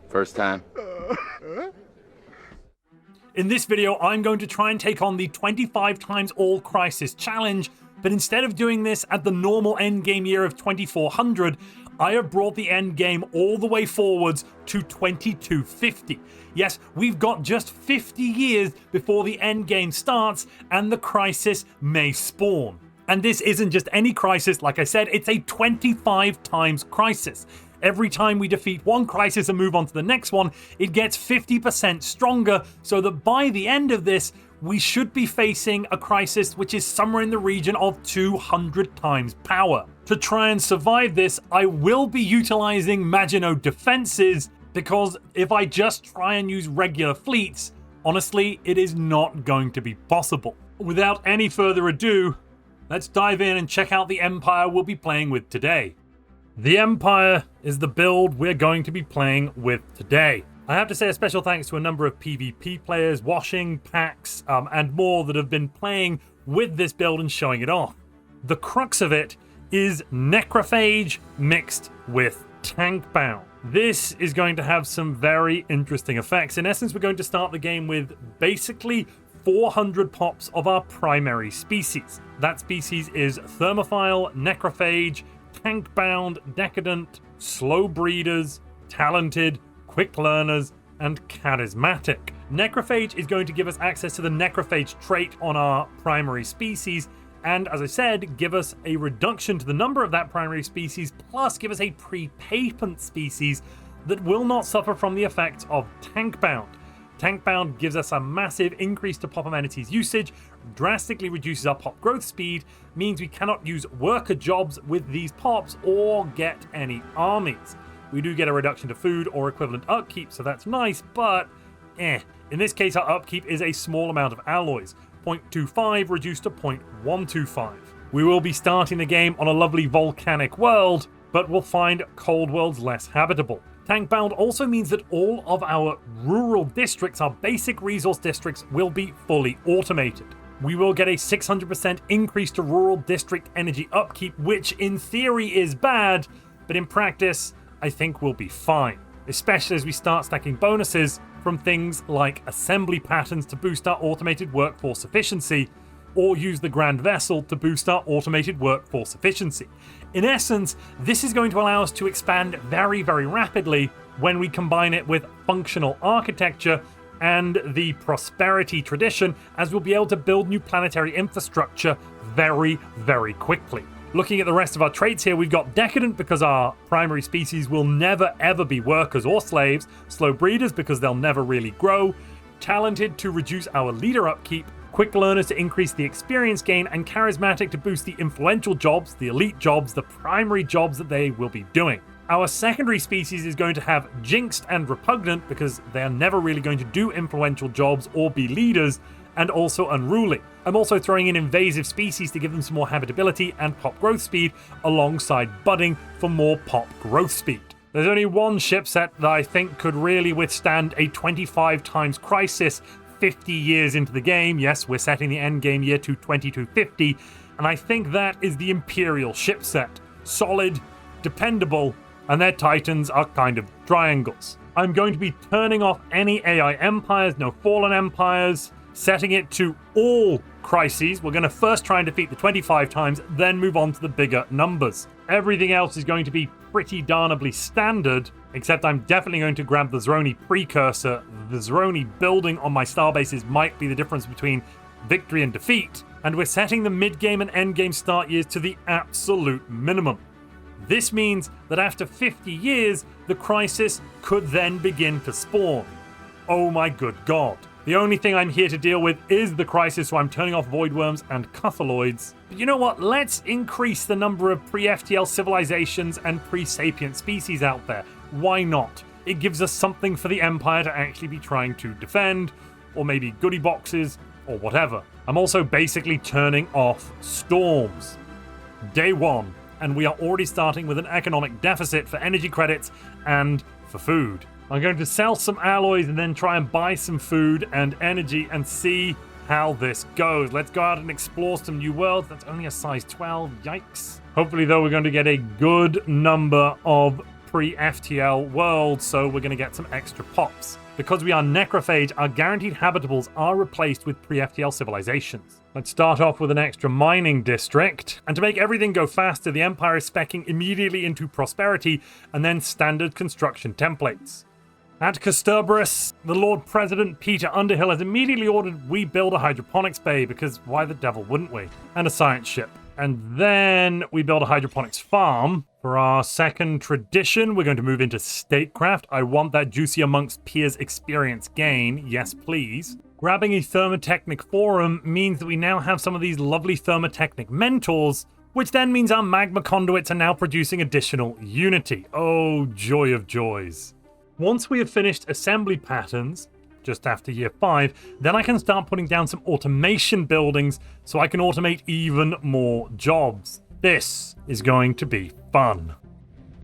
First time. In this video, I'm going to try and take on the 25 times all crisis challenge, but instead of doing this at the normal endgame year of 2400, I have brought the endgame all the way forwards to 2250. Yes, we've got just 50 years before the endgame starts and the crisis may spawn. And this isn't just any crisis, like I said, it's a 25 times crisis. Every time we defeat one crisis and move on to the next one, it gets 50% stronger, so that by the end of this, we should be facing a crisis which is somewhere in the region of 200 times power. To try and survive this, I will be utilizing Maginot Defences, because if I just try and use regular fleets, honestly, it is not going to be possible. Without any further ado, let's dive in and check out the Empire we'll be playing with today. The Empire is the build we're going to be playing with today. I have to say a special thanks to a number of PvP players, Washing, Pax, and more that have been playing with this build and showing it off. The crux of it is Necrophage mixed with Tankbound. This is going to have some very interesting effects. In essence, we're going to start the game with basically 400 pops of our primary species. That species is Thermophile, Necrophage, Tankbound, Decadent, Slow Breeders, Talented, Quick Learners, and Charismatic. Necrophage is going to give us access to the Necrophage trait on our primary species, and as I said, give us a reduction to the number of that primary species, plus give us a pre-patent species that will not suffer from the effects of Tankbound. Tankbound gives us a massive increase to pop amenities usage, drastically reduces our pop growth speed, means we cannot use worker jobs with these pops or get any armies. We do get a reduction to food or equivalent upkeep, so that's nice, but In this case, our upkeep is a small amount of alloys, 0.25 reduced to 0.125. We will be starting the game on a lovely volcanic world, but we'll find cold worlds less habitable. Tankbound also means that all of our rural districts, our basic resource districts, will be fully automated. We will get a 600% increase to rural district energy upkeep, which in theory is bad, but in practice, I think we'll be fine. Especially as we start stacking bonuses from things like assembly patterns to boost our automated workforce efficiency, or use the Grand Vessel to boost our automated workforce efficiency. In essence, this is going to allow us to expand very, very rapidly when we combine it with functional architecture and the prosperity tradition, as we'll be able to build new planetary infrastructure very, very quickly. Looking at the rest of our traits here, we've got Decadent because our primary species will never ever be workers or slaves, Slow Breeders because they'll never really grow, Talented to reduce our leader upkeep, Quick Learners to increase the experience gain, and Charismatic to boost the influential jobs, the elite jobs, the primary jobs that they will be doing. Our secondary species is going to have Jinxed and Repugnant because they are never really going to do influential jobs or be leaders, and also Unruly. I'm also throwing in invasive species to give them some more habitability and pop growth speed alongside Budding for more pop growth speed. There's only one ship set that I think could really withstand a 25 times crisis 50 years into the game. Yes, we're setting the end game year to 2250, and I think that is the Imperial ship set. Solid, dependable, and their titans are kind of triangles. I'm going to be turning off any AI empires, no fallen empires, setting it to all crises. We're going to first try and defeat the 25 times, then move on to the bigger numbers. Everything else is going to be pretty darnably standard, except I'm definitely going to grab the Zeroni precursor. The Zeroni building on my starbases might be the difference between victory and defeat, and we're setting the mid-game and end-game start years to the absolute minimum. This means that after 50 years, the crisis could then begin to spawn. Oh my good god. The only thing I'm here to deal with is the crisis, so I'm turning off Voidworms and Cuthaloids. But you know what? Let's increase the number of pre-FTL civilizations and pre-sapient species out there. Why not? It gives us something for the Empire to actually be trying to defend, or maybe goodie boxes, or whatever. I'm also basically turning off storms. Day one, and we are already starting with an economic deficit for energy credits and for food. I'm going to sell some alloys and then try and buy some food and energy and see how this goes. Let's go out and explore some new worlds. That's only a size 12. Yikes. Hopefully, though, we're going to get a good number of pre-FTL worlds, so we're going to get some extra pops. Because we are necrophage, our guaranteed habitables are replaced with pre-FTL civilizations. Let's start off with an extra mining district. And to make everything go faster, the Empire is speccing immediately into prosperity and then standard construction templates. At Casterbarus, the Lord President Peter Underhill has immediately ordered we build a hydroponics bay, because why the devil wouldn't we? And a science ship. And then we build a hydroponics farm. For our second tradition, we're going to move into statecraft. I want that juicy amongst peers experience gain. Yes, please. Grabbing a thermotechnic forum means that we now have some of these lovely thermotechnic mentors, which then means our magma conduits are now producing additional unity. Oh, joy of joys. Once we have finished assembly patterns, just after year 5, then I can start putting down some automation buildings so I can automate even more jobs. This is going to be fun.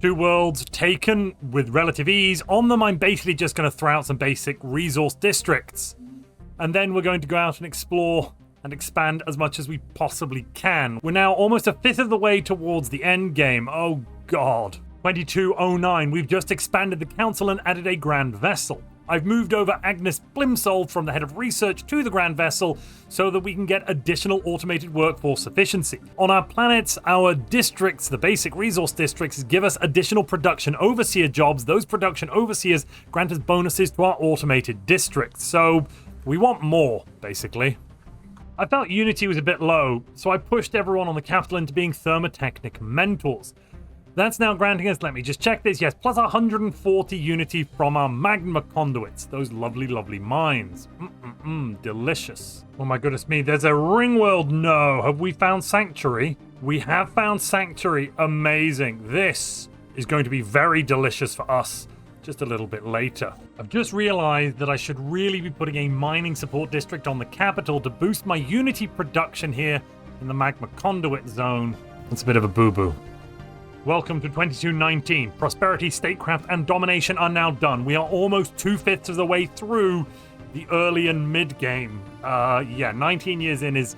2 worlds taken with relative ease. On them, I'm basically just going to throw out some basic resource districts. And then we're going to go out and explore and expand as much as we possibly can. We're now almost a fifth of the way towards the end game. Oh god. 2209, we've just expanded the council and added a grand vessel. I've moved over Agnes Blimsold from the head of research to the Grand Vessel so that we can get additional automated workforce efficiency. On our planets, our districts, the basic resource districts, give us additional production overseer jobs. Those production overseers grant us bonuses to our automated districts. So we want more, basically. I felt Unity was a bit low, so I pushed everyone on the capital into being thermotechnic mentors. That's now granting us, let me just check this, yes, plus 140 unity from our magma conduits. Those lovely, lovely mines. Delicious. Oh my goodness me, there's a ring world. No, have we found Sanctuary? We have found Sanctuary. Amazing. This is going to be very delicious for us just a little bit later. I've just realized that I should really be putting a mining support district on the capital to boost my unity production here in the magma conduit zone. It's a bit of a boo-boo. Welcome to 2219. Prosperity, statecraft, and domination are now done. We are almost 2/5 of the way through the early and mid game. 19 years in is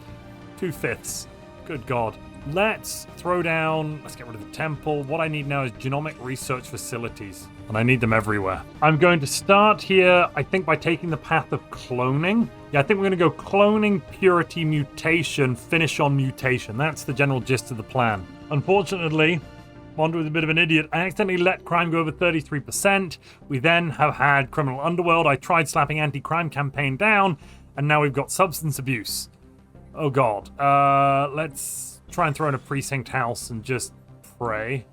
2/5. Good God. Let's throw down, let's get rid of the temple. What I need now is genomic research facilities, and I need them everywhere. I'm going to start here, I think, by taking the path of cloning. Yeah, I think we're going to go cloning, purity, mutation, finish on mutation. That's the general gist of the plan. Unfortunately, Montu was a bit of an idiot. I accidentally let crime go over 33%. We then have had criminal underworld. I tried slapping anti-crime campaign down, and now we've got substance abuse. Oh god. Let's try and throw in a precinct house and just pray.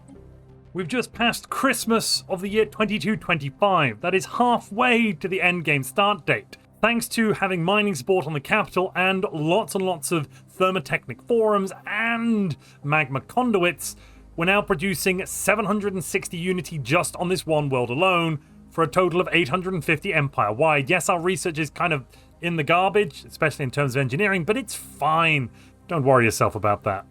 We've just passed Christmas of the year 2225. That is halfway to the endgame start date. Thanks to having mining support on the capital and lots of thermotechnic forums and magma conduits, we're now producing 760 unity just on this one world alone, for a total of 850 empire-wide. Yes, our research is kind of in the garbage, especially in terms of engineering, but it's fine. Don't worry yourself about that.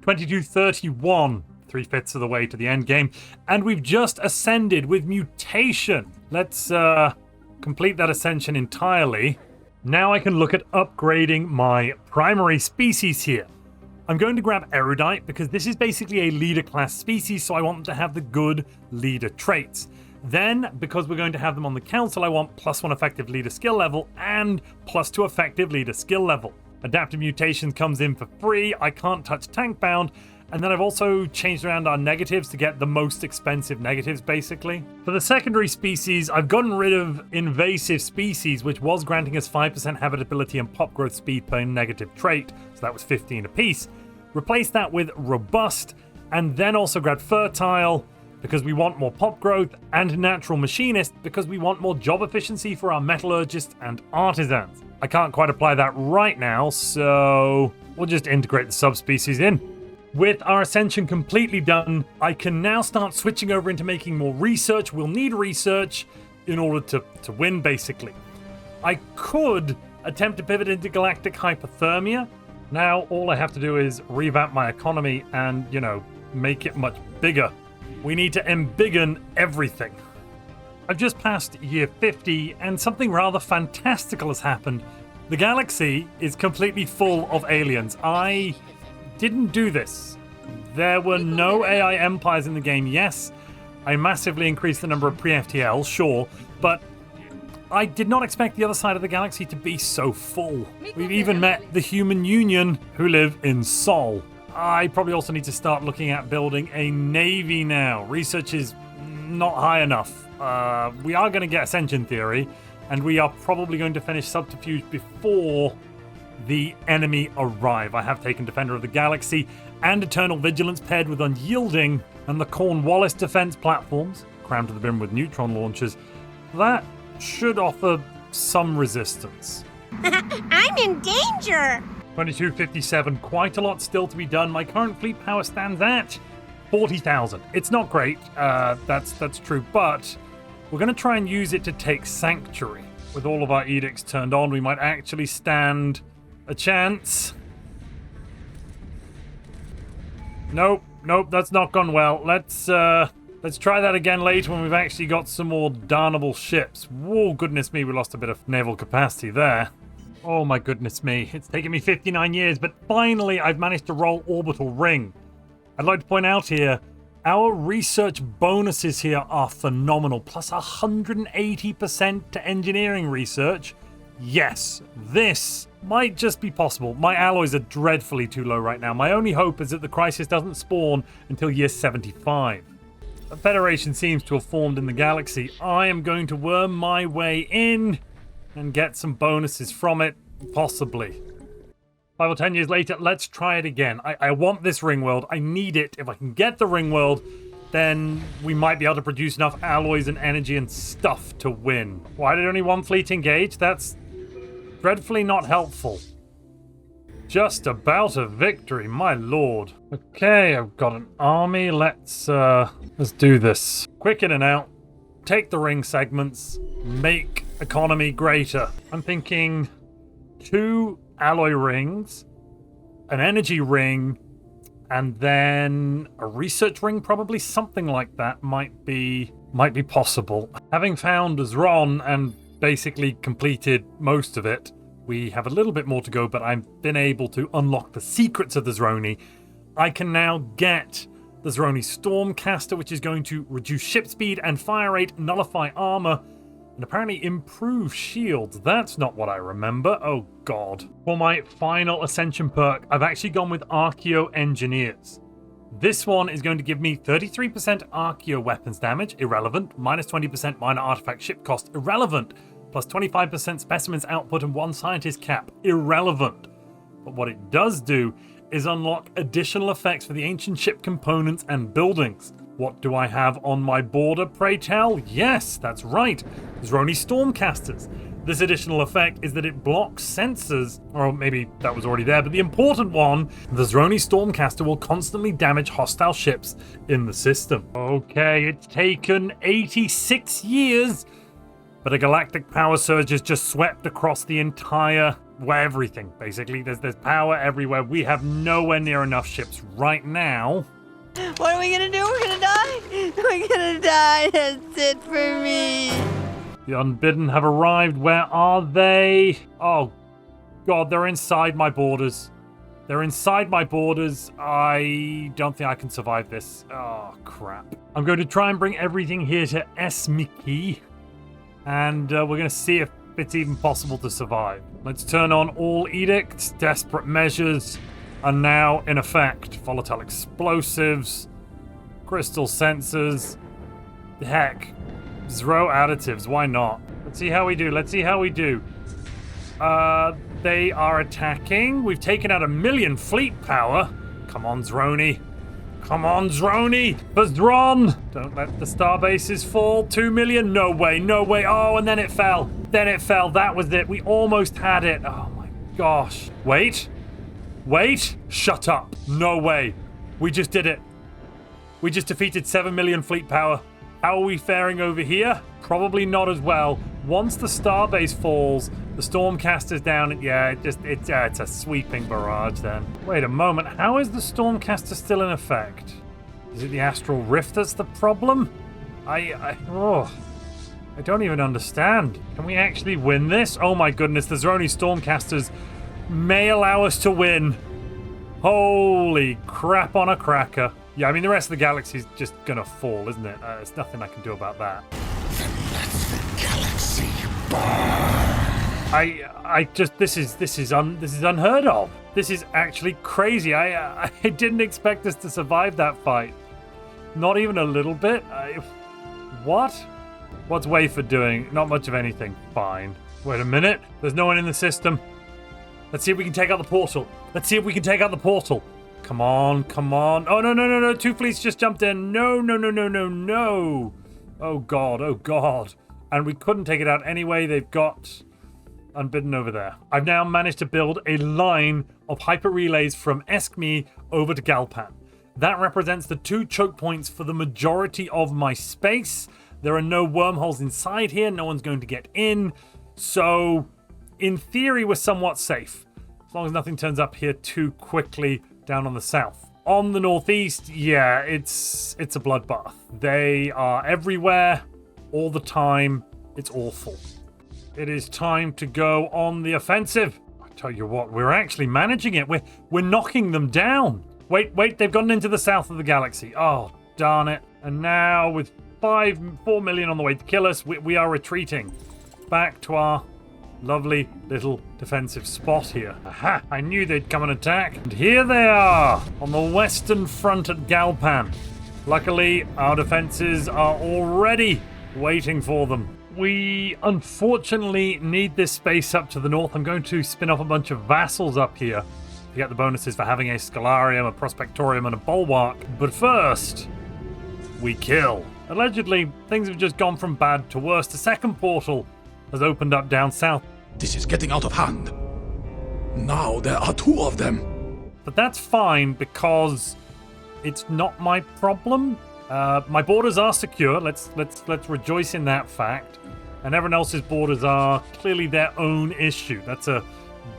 2231, 3/5 of the way to the end game, and we've just ascended with mutation. Let's complete that ascension entirely. Now I can look at upgrading my primary species here. I'm going to grab Erudite because this is basically a leader class species, so I want them to have the good leader traits. Then, because we're going to have them on the council, I want +1 effective leader skill level and +2 effective leader skill level. Adaptive mutation comes in for free. I can't touch tank bound. And then I've also changed around our negatives to get the most expensive negatives, basically. For the secondary species, I've gotten rid of invasive species, which was granting us 5% habitability and pop growth speed per negative trait. So that was 15 apiece. Replace that with robust, and then also grab fertile, because we want more pop growth, and natural machinist, because we want more job efficiency for our metallurgists and artisans. I can't quite apply that right now, so we'll just integrate the subspecies in. With our ascension completely done, I can now start switching over into making more research. We'll need research in order to win, basically. I could attempt to pivot into galactic hypothermia. Now all I have to do is revamp my economy and, make it much bigger. We need to embiggen everything. I've just passed year 50 and something rather fantastical has happened. The galaxy is completely full of aliens. I didn't do this. There were no AI empires in the game. Yes, I massively increased the number of pre-FTL, sure, but I did not expect the other side of the galaxy to be so full. We've even met the Human Union, who live in Sol. I probably also need to start looking at building a navy now. Research is not high enough. We are going to get Ascension Theory, and we are probably going to finish Subterfuge before the enemy arrive. I have taken Defender of the Galaxy and Eternal Vigilance paired with Unyielding and the Cornwallis defense platforms, crammed to the brim with neutron launchers. That should offer some resistance. I'm in danger! 2257, quite a lot still to be done. My current fleet power stands at 40,000. It's not great, that's true, but we're going to try and use it to take Sanctuary. With all of our edicts turned on, we might actually stand a chance. Nope, that's not gone well. Let's try that again later when we've actually got some more darnable ships. Whoa, goodness me, we lost a bit of naval capacity there. Oh my goodness me, it's taken me 59 years, but finally I've managed to roll Orbital Ring. I'd like to point out here, our research bonuses here are phenomenal, plus 180% to engineering research. Yes, this might just be possible. My alloys are dreadfully too low right now. My only hope is that the crisis doesn't spawn until year 75. A federation seems to have formed in the galaxy. I am going to worm my way in and get some bonuses from it, possibly. 5 or 10 years later, let's try it again. I want this ring world. I need it. If I can get the ring world, then we might be able to produce enough alloys and energy and stuff to win. Why did only one fleet engage? That's dreadfully not helpful. Just about a victory, my lord. Okay, I've got an army. Let's do this. Quick in and out. Take the ring segments. Make economy greater. I'm thinking 2 alloy rings, an energy ring, and then a research ring, probably. Something like that might be possible. Having found Zron and basically completed most of it, we have a little bit more to go, but I've been able to unlock the secrets of the Zroni. I can now get the Zroni Stormcaster, which is going to reduce ship speed and fire rate, nullify armor, and apparently improve shields. That's not what I remember. Oh god. For my final Ascension perk, I've actually gone with Archeo Engineers. This one is going to give me 33% Archeo weapons damage, irrelevant, minus 20% minor artifact ship cost, irrelevant, plus 25% specimens output and 1 scientist cap, irrelevant. But what it does do is unlock additional effects for the ancient ship components and buildings. What do I have on my border, pray tell? Yes, that's right, Zroni Stormcasters. This additional effect is that it blocks sensors, or maybe that was already there, but the important one, the Zroni Stormcaster will constantly damage hostile ships in the system. Okay, it's taken 86 years, but a galactic power surge has just swept across the entire, everything, basically. There's power everywhere. We have nowhere near enough ships right now. What are we gonna do? We're gonna die? We're gonna die. That's it for me. The Unbidden have arrived. Where are they? Oh, God, they're inside my borders. They're inside my borders. I don't think I can survive this. Oh, crap. I'm going to try and bring everything here to Esmiki, and we're going to see if it's even possible to survive. Let's turn on all edicts. Desperate measures are now in effect. Volatile explosives, crystal sensors. Heck, Zro additives, why not? Let's see how we do. They are attacking. We've taken out 1 million fleet power. Come on, Zroni. Come on, Zroni. Bazron. Don't let the star bases fall. 2 million. No way. Oh, and then it fell. That was it. We almost had it. Oh my gosh. Wait. Shut up. No way. We just did it. We just defeated 7 million fleet power. How are we faring over here? Probably not as well. Once the starbase falls, the Stormcaster's down. Yeah, it's a sweeping barrage then. Wait a moment. How is the Stormcaster still in effect? Is it the Astral Rift that's the problem? I don't even understand. Can we actually win this? Oh my goodness, the Zeroni Stormcasters may allow us to win. Holy crap on a cracker. Yeah, I mean, the rest of the galaxy's just gonna fall, isn't it? There's nothing I can do about that. Then let the galaxy burn. This is unheard of. This is actually crazy. I didn't expect us to survive that fight. Not even a little bit. What? What's Wafer doing? Not much of anything. Fine. Wait a minute. There's no one in the system. Let's see if we can take out the portal. Let's see if we can take out the portal. Come on, come on. Oh, no. Two fleets just jumped in. No. Oh, God. Oh, God. And we couldn't take it out anyway. They've got Unbidden over there. I've now managed to build a line of hyper relays from Eskmi over to Galpan. That represents the 2 choke points for the majority of my space. There are no wormholes inside here. No one's going to get in. So, in theory, we're somewhat safe. As long as nothing turns up here too quickly down on the south. On the northeast, yeah, it's a bloodbath. They are everywhere, all the time. It's awful. It is time to go on the offensive. I tell you what, we're actually managing it. We're knocking them down. Wait, they've gotten into the south of the galaxy. Oh, darn it. And now with 4 million on the way to kill us, we are retreating back to our lovely little defensive spot here. Aha, I knew they'd come and attack. And here they are on the western front at Galpan. Luckily, our defenses are already waiting for them. We unfortunately need this space up to the north. I'm going to spin off a bunch of vassals up here to get the bonuses for having a Scalarium, a Prospectorium, and a Bulwark. But first, we kill. Allegedly, things have just gone from bad to worse. The second portal has opened up down south. This is getting out of hand. Now there are 2 of them. But that's fine because it's not my problem. My borders are secure. Let's rejoice in that fact. And everyone else's borders are clearly their own issue. That's a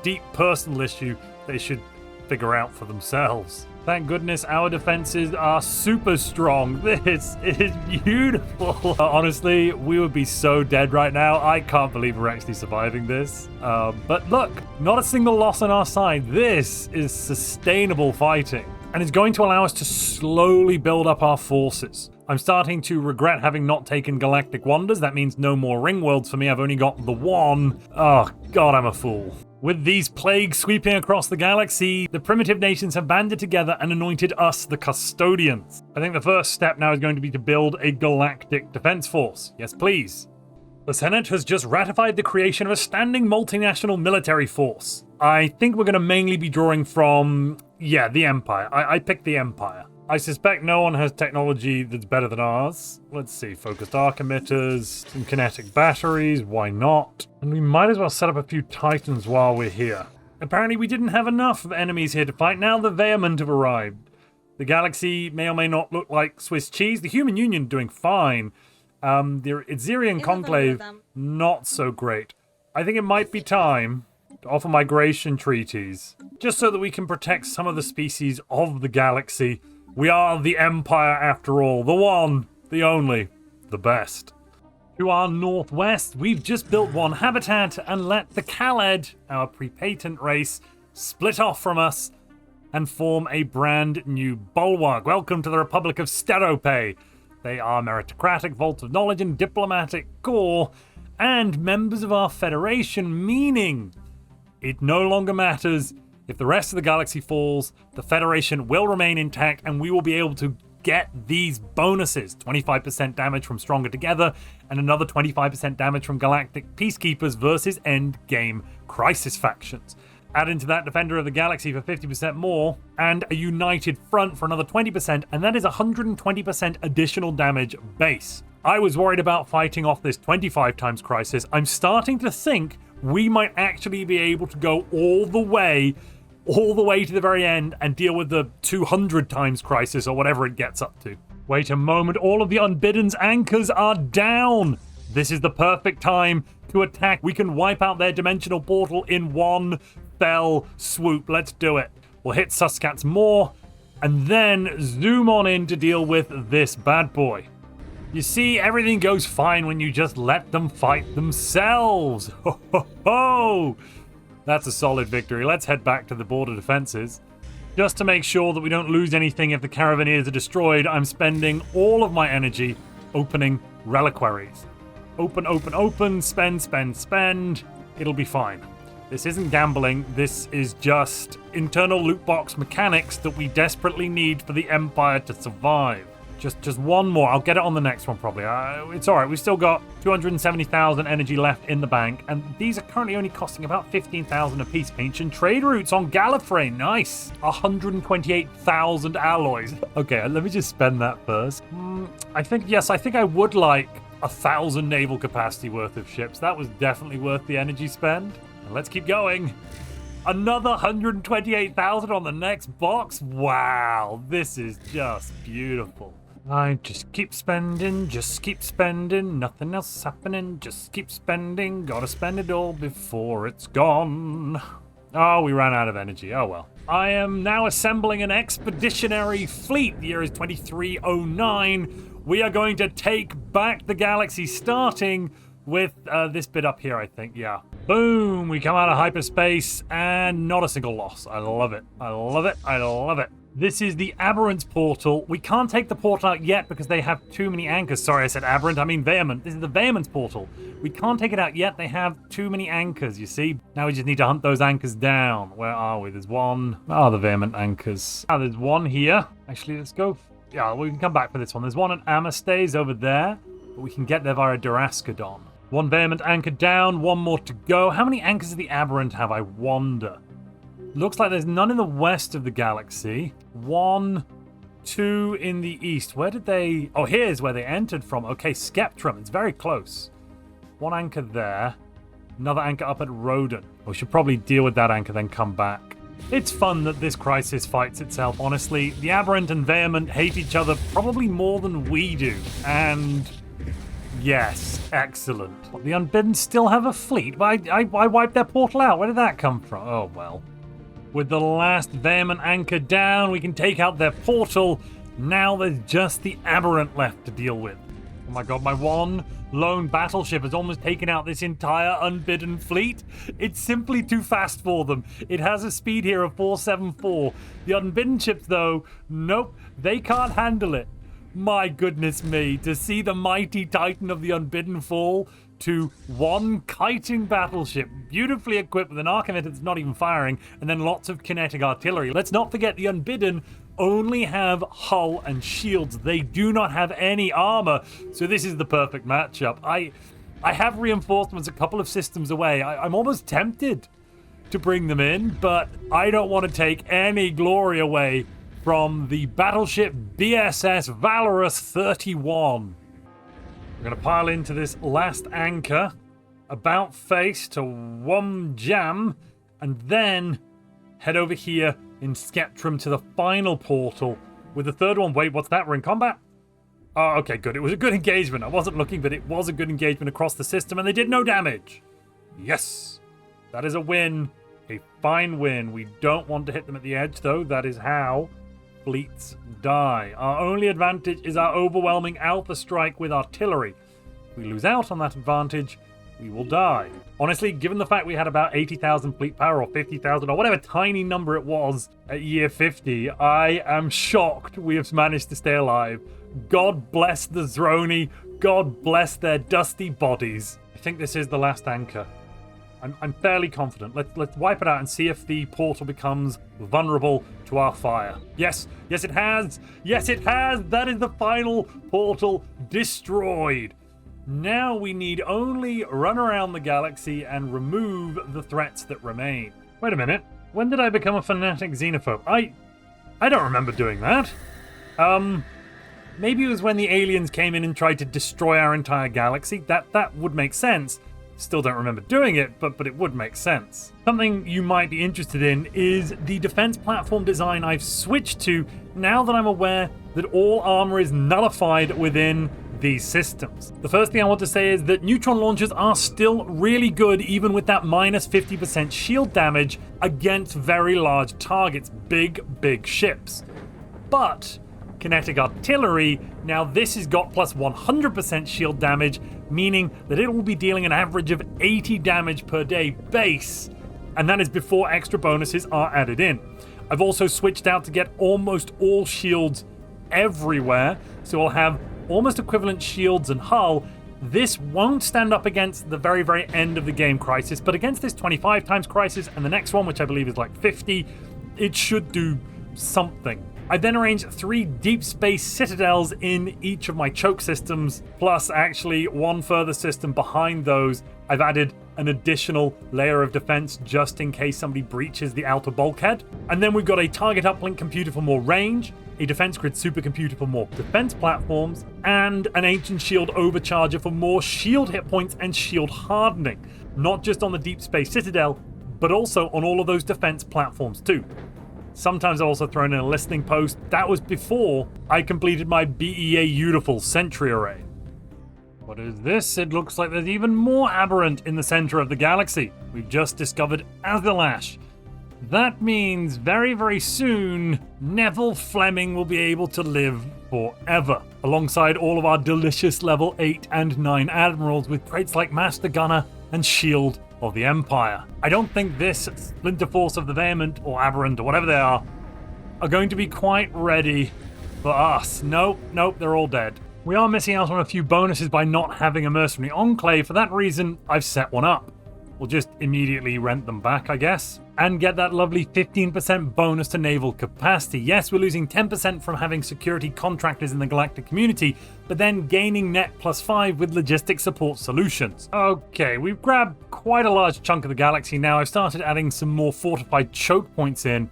deep personal issue they should figure out for themselves. Thank goodness our defenses are super strong. This is beautiful. Honestly, we would be so dead right now. I can't believe we're actually surviving this. But look, not a single loss on our side. This is sustainable fighting. And it's going to allow us to slowly build up our forces. I'm starting to regret having not taken Galactic Wonders. That means no more Ring Worlds for me. I've only got the 1. Oh, God, I'm a fool. With these plagues sweeping across the galaxy, the primitive nations have banded together and anointed us the custodians. I think the first step now is going to be to build a galactic defense force. Yes, please. The Senate has just ratified the creation of a standing multinational military force. I think we're going to mainly be drawing from, the Empire. I picked the Empire. I suspect no one has technology that's better than ours. Let's see, focused arc emitters, some kinetic batteries, why not? And we might as well set up a few Titans while we're here. Apparently we didn't have enough of enemies here to fight. Now the Vehement have arrived. The galaxy may or may not look like Swiss cheese. The Human Union doing fine. The Itzerian Conclave, not so great. I think it might be time to offer migration treaties, just so that we can protect some of the species of the galaxy. We are the Empire after all, the one, the only, the best. To our northwest, we've just built one habitat and let the Khaled, our pre-patent race, split off from us and form a brand new bulwark. Welcome to the Republic of Sterope. They are meritocratic, vault of knowledge, and diplomatic core, and members of our Federation, meaning it no longer matters if the rest of the galaxy falls, the Federation will remain intact, and we will be able to get these bonuses. 25% damage from Stronger Together, and another 25% damage from Galactic Peacekeepers versus Endgame Crisis factions. Add into that Defender of the Galaxy for 50% more, and a United Front for another 20%, and that is 120% additional damage base. I was worried about fighting off this 25 times Crisis. I'm starting to think we might actually be able to go all the way to the very end and deal with the 200 times Crisis or whatever it gets up to. Wait a moment, all of the Unbidden's anchors are down. This is the perfect time to attack. We can wipe out their dimensional portal in one fell swoop. Let's do it. We'll hit Suskat's Maw and then zoom on in to deal with this bad boy. You see, everything goes fine when you just let them fight themselves. Ho, ho, ho! That's a solid victory. Let's head back to the border defenses. Just to make sure that we don't lose anything if the Caravaneers are destroyed, I'm spending all of my energy opening reliquaries. Open, open, open, spend, spend, spend. It'll be fine. This isn't gambling. This is just internal loot box mechanics that we desperately need for the Empire to survive. Just one more. I'll get it on the next one probably. It's all right. We've still got 270,000 energy left in the bank, and these are currently only costing about 15,000 apiece. Ancient trade routes on Gallifrey. Nice. 128,000 alloys. Okay, let me just spend that first. I think I would like 1,000 naval capacity worth of ships. That was definitely worth the energy spend. And let's keep going. Another 128,000 on the next box. Wow, this is just beautiful. I just keep spending, nothing else happening, just keep spending, gotta spend it all before it's gone. Oh, we ran out of energy, oh well. I am now assembling an expeditionary fleet. The year is 2309. We are going to take back the galaxy, starting with this bit up here, I think, yeah. Boom, we come out of hyperspace and not a single loss. I love it, I love it, I love it. This is the Aberrant portal. We can't take the portal out yet because they have too many anchors. Sorry, I said Aberrant, I mean Vehement. This is the Vehement's portal. We can't take it out yet. They have too many anchors, you see. Now we just need to hunt those anchors down. Where are we? There's one. Oh, the Vehement anchors. Now there's one here. Actually, let's go. Yeah, we can come back for this one. There's one at Amastays over there, but we can get there via Durascadon. One Vehement anchor down, one more to go. How many anchors does the Aberrant have, I wonder? Looks like there's none in the west of the galaxy. 1, 2 in the east. Where did they... Oh, here's where they entered from. Okay, Skeptrum. It's very close. One anchor there. Another anchor up at Roden. We should probably deal with that anchor, then come back. It's fun that this crisis fights itself, honestly. The Aberrant and Vehement hate each other probably more than we do. And... yes, excellent. The Unbidden still have a fleet? I wiped their portal out. Where did that come from? Oh, well. With the last Vehement anchor down, we can take out their portal. Now there's just the Aberrant left to deal with. Oh my god, my one lone battleship has almost taken out this entire Unbidden fleet. It's simply too fast for them. It has a speed here of 474. The Unbidden ships, though, nope, they can't handle it. My goodness me, to see the mighty Titan of the Unbidden fall to one kiting battleship, beautifully equipped with an arc emitter that's not even firing, and then lots of kinetic artillery. Let's not forget the Unbidden only have hull and shields. They do not have any armor, so this is the perfect matchup. I have reinforcements a couple of systems away. I'm almost tempted to bring them in, but I don't want to take any glory away from the battleship BSS Valorous 31. We're going to pile into this last anchor, about face to Womjam, and then head over here in Skeptrum to the final portal with the third one. Wait, what's that? We're in combat? Oh, okay, good. It was a good engagement. I wasn't looking, but it was a good engagement across the system, and they did no damage. Yes, that is a win. A fine win. We don't want to hit them at the edge, though. That is how fleets die. Our only advantage is our overwhelming alpha strike with artillery. If we lose out on that advantage, we will die. Honestly, given the fact we had about 80,000 fleet power or 50,000 or whatever tiny number it was at year 50, I am shocked we have managed to stay alive. God bless the Zroni. God bless their dusty bodies. I think this is the last anchor. I'm fairly confident. Let's wipe it out and see if the portal becomes vulnerable to our fire. Yes, yes it has. Yes it has. That is the final portal destroyed. Now we need only run around the galaxy and remove the threats that remain. Wait a minute. When did I become a fanatic xenophobe? I don't remember doing that. Maybe it was when the aliens came in and tried to destroy our entire galaxy. That would make sense. Still don't remember doing it, but it would make sense. Something you might be interested in is the defense platform design I've switched to now that I'm aware that all armor is nullified within these systems. The first thing I want to say is that neutron launchers are still really good even with that minus 50% shield damage against very large targets, big ships. But kinetic artillery. Now this has got plus 100% shield damage, meaning that it will be dealing an average of 80 damage per day base, and that is before extra bonuses are added in. I've also switched out to get almost all shields everywhere, so I'll have almost equivalent shields and hull. This won't stand up against the very, very end of the game crisis, but against this 25 times crisis and the next one, which I believe is like 50, it should do something. I then arranged 3 deep space citadels in each of my choke systems, plus actually one further system behind those. I've added an additional layer of defense just in case somebody breaches the outer bulkhead. And then we've got a target uplink computer for more range, a defense grid supercomputer for more defense platforms, and an ancient shield overcharger for more shield hit points and shield hardening. Not just on the deep space citadel, but also on all of those defense platforms too. Sometimes I've also thrown in a listening post. That was before I completed my BEA Beautiful Sentry Array. What is this? It looks like there's even more aberrant in the center of the galaxy. We've just discovered Azalash. That means very, very soon, Neville Fleming will be able to live forever, alongside all of our delicious level 8 and 9 admirals with traits like Master Gunner and Shield of the Empire. I don't think this Splinter Force of the Vehement, or Aberrant, or whatever they are going to be quite ready for us. Nope, they're all dead. We are missing out on a few bonuses by not having a Mercenary Enclave. For that reason, I've set one up. We'll just immediately rent them back, I guess, and get that lovely 15% bonus to naval capacity. Yes, we're losing 10% from having security contractors in the galactic community, but then gaining net +5 with logistic support solutions. Okay, we've grabbed quite a large chunk of the galaxy now. I've started adding some more fortified choke points in.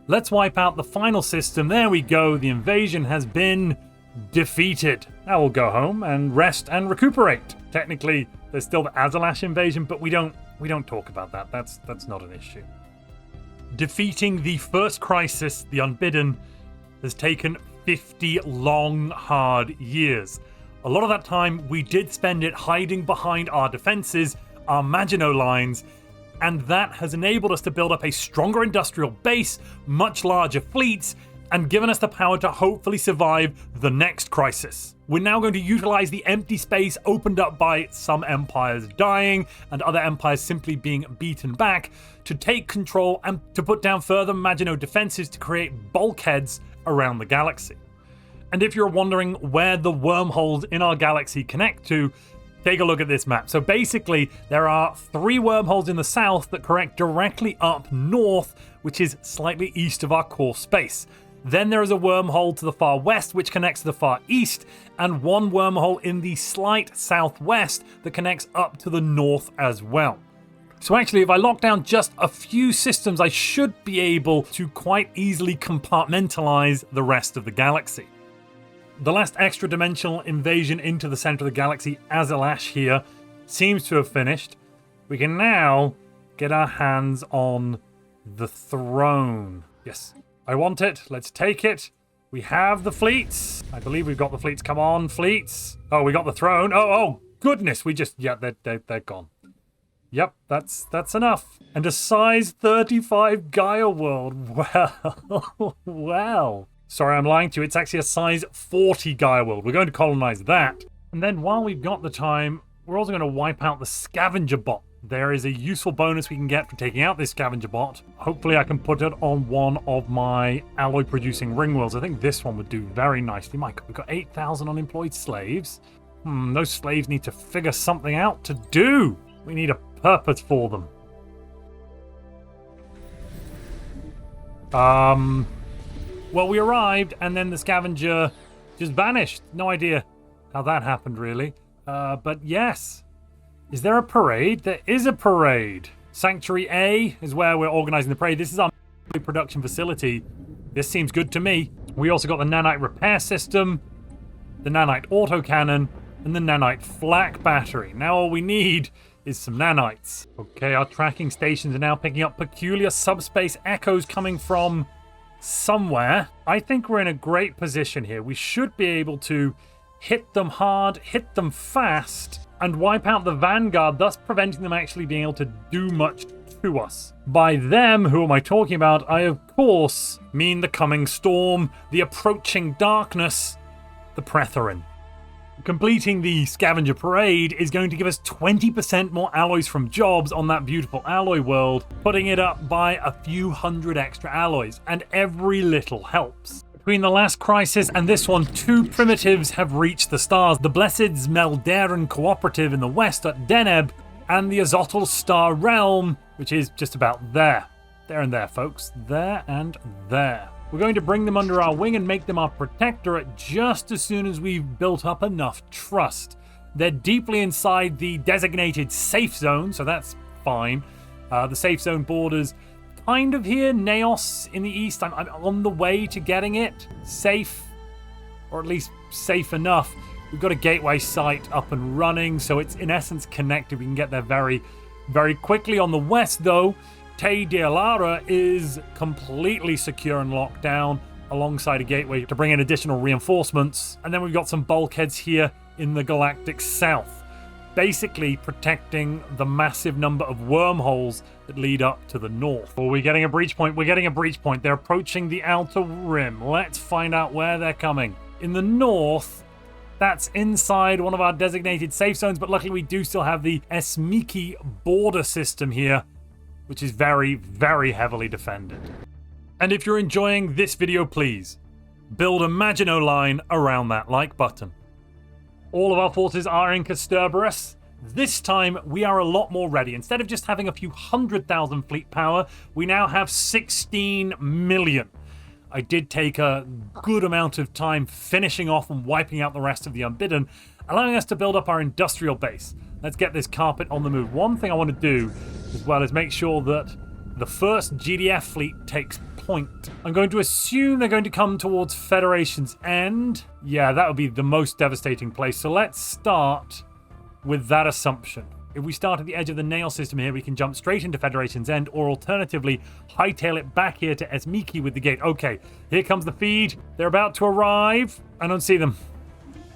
Let's wipe out the final system. There we go. The invasion has been defeated. Now we'll go home and rest and recuperate. Technically, there's still the Azalash invasion, but we don't talk about that. That's not an issue. Defeating the first crisis, the Unbidden, has taken 50 long, hard years. A lot of that time we did spend it hiding behind our defenses, our Maginot lines, and that has enabled us to build up a stronger industrial base, much larger fleets, and given us the power to hopefully survive the next crisis. We're now going to utilize the empty space opened up by some empires dying and other empires simply being beaten back to take control and to put down further Maginot defenses to create bulkheads around the galaxy. And if you're wondering where the wormholes in our galaxy connect to, take a look at this map. So basically, there are 3 wormholes in the south that connect directly up north, which is slightly east of our core space. Then there is a wormhole to the far west, which connects to the far east, and one wormhole in the slight southwest that connects up to the north as well. So actually, if I lock down just a few systems, I should be able to quite easily compartmentalize the rest of the galaxy. The last extra-dimensional invasion into the center of the galaxy, Azalash here, seems to have finished. We can now get our hands on the throne. Yes. I want it. Let's take it. We have the fleets. I believe we've got the fleets. Come on, fleets. Oh, we got the throne. Oh, goodness. Yeah, they're gone. Yep, that's enough. And a size 35 Gaia world. Well. Sorry, I'm lying to you. It's actually a size 40 Gaia world. We're going to colonize that. And then while we've got the time, we're also going to wipe out the scavenger bot. There is a useful bonus we can get for taking out this scavenger bot. Hopefully I can put it on one of my alloy producing ring wheels. I think this one would do very nicely. My God, we've got 8,000 unemployed slaves. Those slaves need to figure something out to do. We need a purpose for them. Well, we arrived and then the scavenger just vanished. No idea how that happened really. But yes. Is there a parade? There is a parade. Sanctuary A is where we're organizing the parade. This is our production facility. This seems good to me. We also got the nanite repair system, the nanite autocannon, and the nanite flak battery. Now all we need is some nanites. Okay, our tracking stations are now picking up peculiar subspace echoes coming from somewhere. I think we're in a great position here. We should be able to hit them hard, hit them fast, and wipe out the Vanguard, thus preventing them actually being able to do much to us. By them, who am I talking about? I, of course, mean the coming storm, the approaching darkness, the Pretherin. Completing the scavenger parade is going to give us 20% more alloys from jobs on that beautiful alloy world, putting it up by a few hundred extra alloys, and every little helps. Between the last crisis and this one, 2 primitives have reached the stars. The Blessed Smeldaran Cooperative in the west at Deneb, and the Azotl Star Realm, which is just about there. There and there, folks. There and there. We're going to bring them under our wing and make them our protectorate just as soon as we've built up enough trust. They're deeply inside the designated safe zone, so that's fine. The safe zone borders kind of here, Naos in the east. I'm on the way to getting it. Safe, or at least safe enough. We've got a gateway site up and running, so it's in essence connected. We can get there very, very quickly. On the west, though, Te Dealara is completely secure and locked down alongside a gateway to bring in additional reinforcements. And then we've got some bulkheads here in the galactic south, basically protecting the massive number of wormholes that lead up to the north. Oh, we're getting a breach point. We're getting a breach point. They're approaching the outer rim. Let's find out where they're coming. In the north, that's inside one of our designated safe zones, but luckily we do still have the Esmiki border system here, which is very, very heavily defended. And if you're enjoying this video, please build a Maginot line around that like button. All of our forces are in Kasterborous. This time we are a lot more ready. Instead of just having a few 100,000 fleet power, we now have 16 million. I did take a good amount of time finishing off and wiping out the rest of the Unbidden, allowing us to build up our industrial base. Let's get this carpet on the move. One thing I want to do as well is make sure that the first GDF fleet takes point. I'm going to assume they're going to come towards Federation's End. Yeah, that would be the most devastating place. So let's start with that assumption. If we start at the edge of the nail system here, we can jump straight into Federation's End, or alternatively, hightail it back here to Esmiki with the gate. Okay, here comes the feed. They're about to arrive. I don't see them.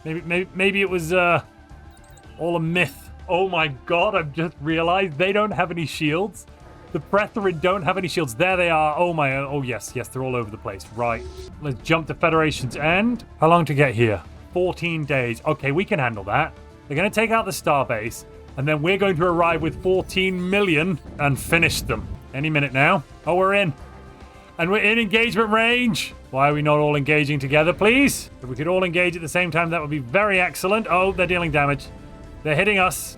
Maybe it was all a myth. Oh my god, I've just realized they don't have any shields. The Pretherin don't have any shields. There they are. Oh my, oh yes, they're all over the place. Right, let's jump to Federation's End. How long to get here? 14 days. Okay, we can handle that. They're going to take out the starbase, and then we're going to arrive with 14 million and finish them. Any minute now. Oh, we're in. And we're in engagement range. Why are we not all engaging together, please? If we could all engage at the same time, that would be very excellent. Oh, they're dealing damage. They're hitting us.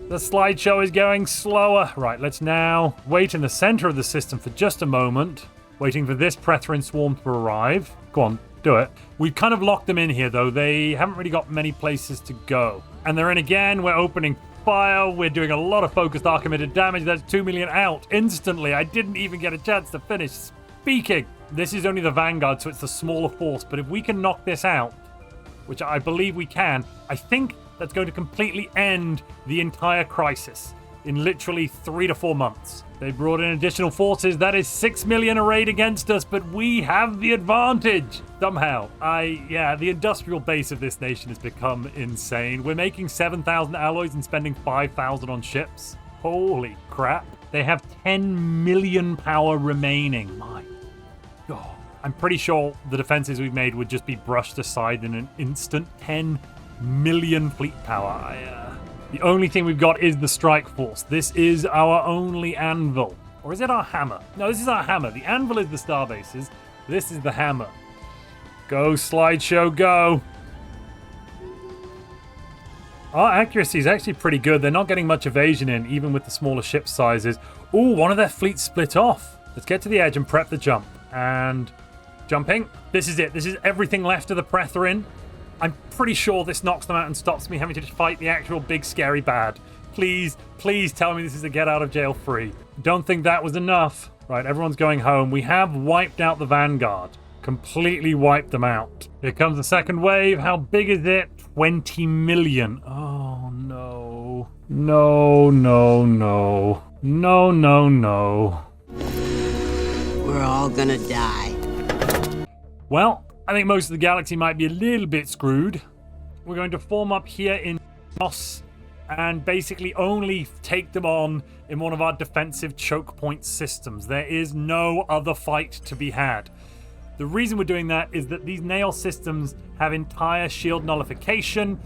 The slideshow is going slower. Right, let's now wait in the center of the system for just a moment, waiting for this Pretherin swarm to arrive. Go on, do it. We've kind of locked them in here, though. They haven't really got many places to go. And they're in again. We're opening fire. We're doing a lot of focused arc-emitted damage. That's 2 million out instantly. I didn't even get a chance to finish speaking. This is only the Vanguard, so it's the smaller force. But if we can knock this out, which I believe we can, I think that's going to completely end the entire crisis in literally 3 to 4 months. They brought in additional forces. That is 6 million arrayed against us, but we have the advantage somehow. The industrial base of this nation has become insane. We're making 7,000 alloys and spending 5,000 on ships. Holy crap. They have 10 million power remaining. My God. I'm pretty sure the defenses we've made would just be brushed aside in an instant. 10 million fleet power. The only thing we've got is the strike force. This is our only anvil. Or is it our hammer? No, this is our hammer. The anvil is the star bases. This is the hammer. Go, slideshow, go. Our accuracy is actually pretty good. They're not getting much evasion in, even with the smaller ship sizes. Ooh, one of their fleets split off. Let's get to the edge and prep the jump. And jumping. This is it. This is everything left of the Pretherin. I'm pretty sure this knocks them out and stops me having to just fight the actual big scary bad. Please, please tell me this is a get out of jail free. Don't think that was enough. Right, everyone's going home. We have wiped out the Vanguard. Completely wiped them out. Here comes the second wave. How big is it? 20 million. Oh, no. No, no, no. No, no, no. We're all gonna die. Well, I think most of the galaxy might be a little bit screwed. We're going to form up here in Nos and basically only take them on in one of our defensive choke point systems. There is no other fight to be had. The reason we're doing that is that these nail systems have entire shield nullification,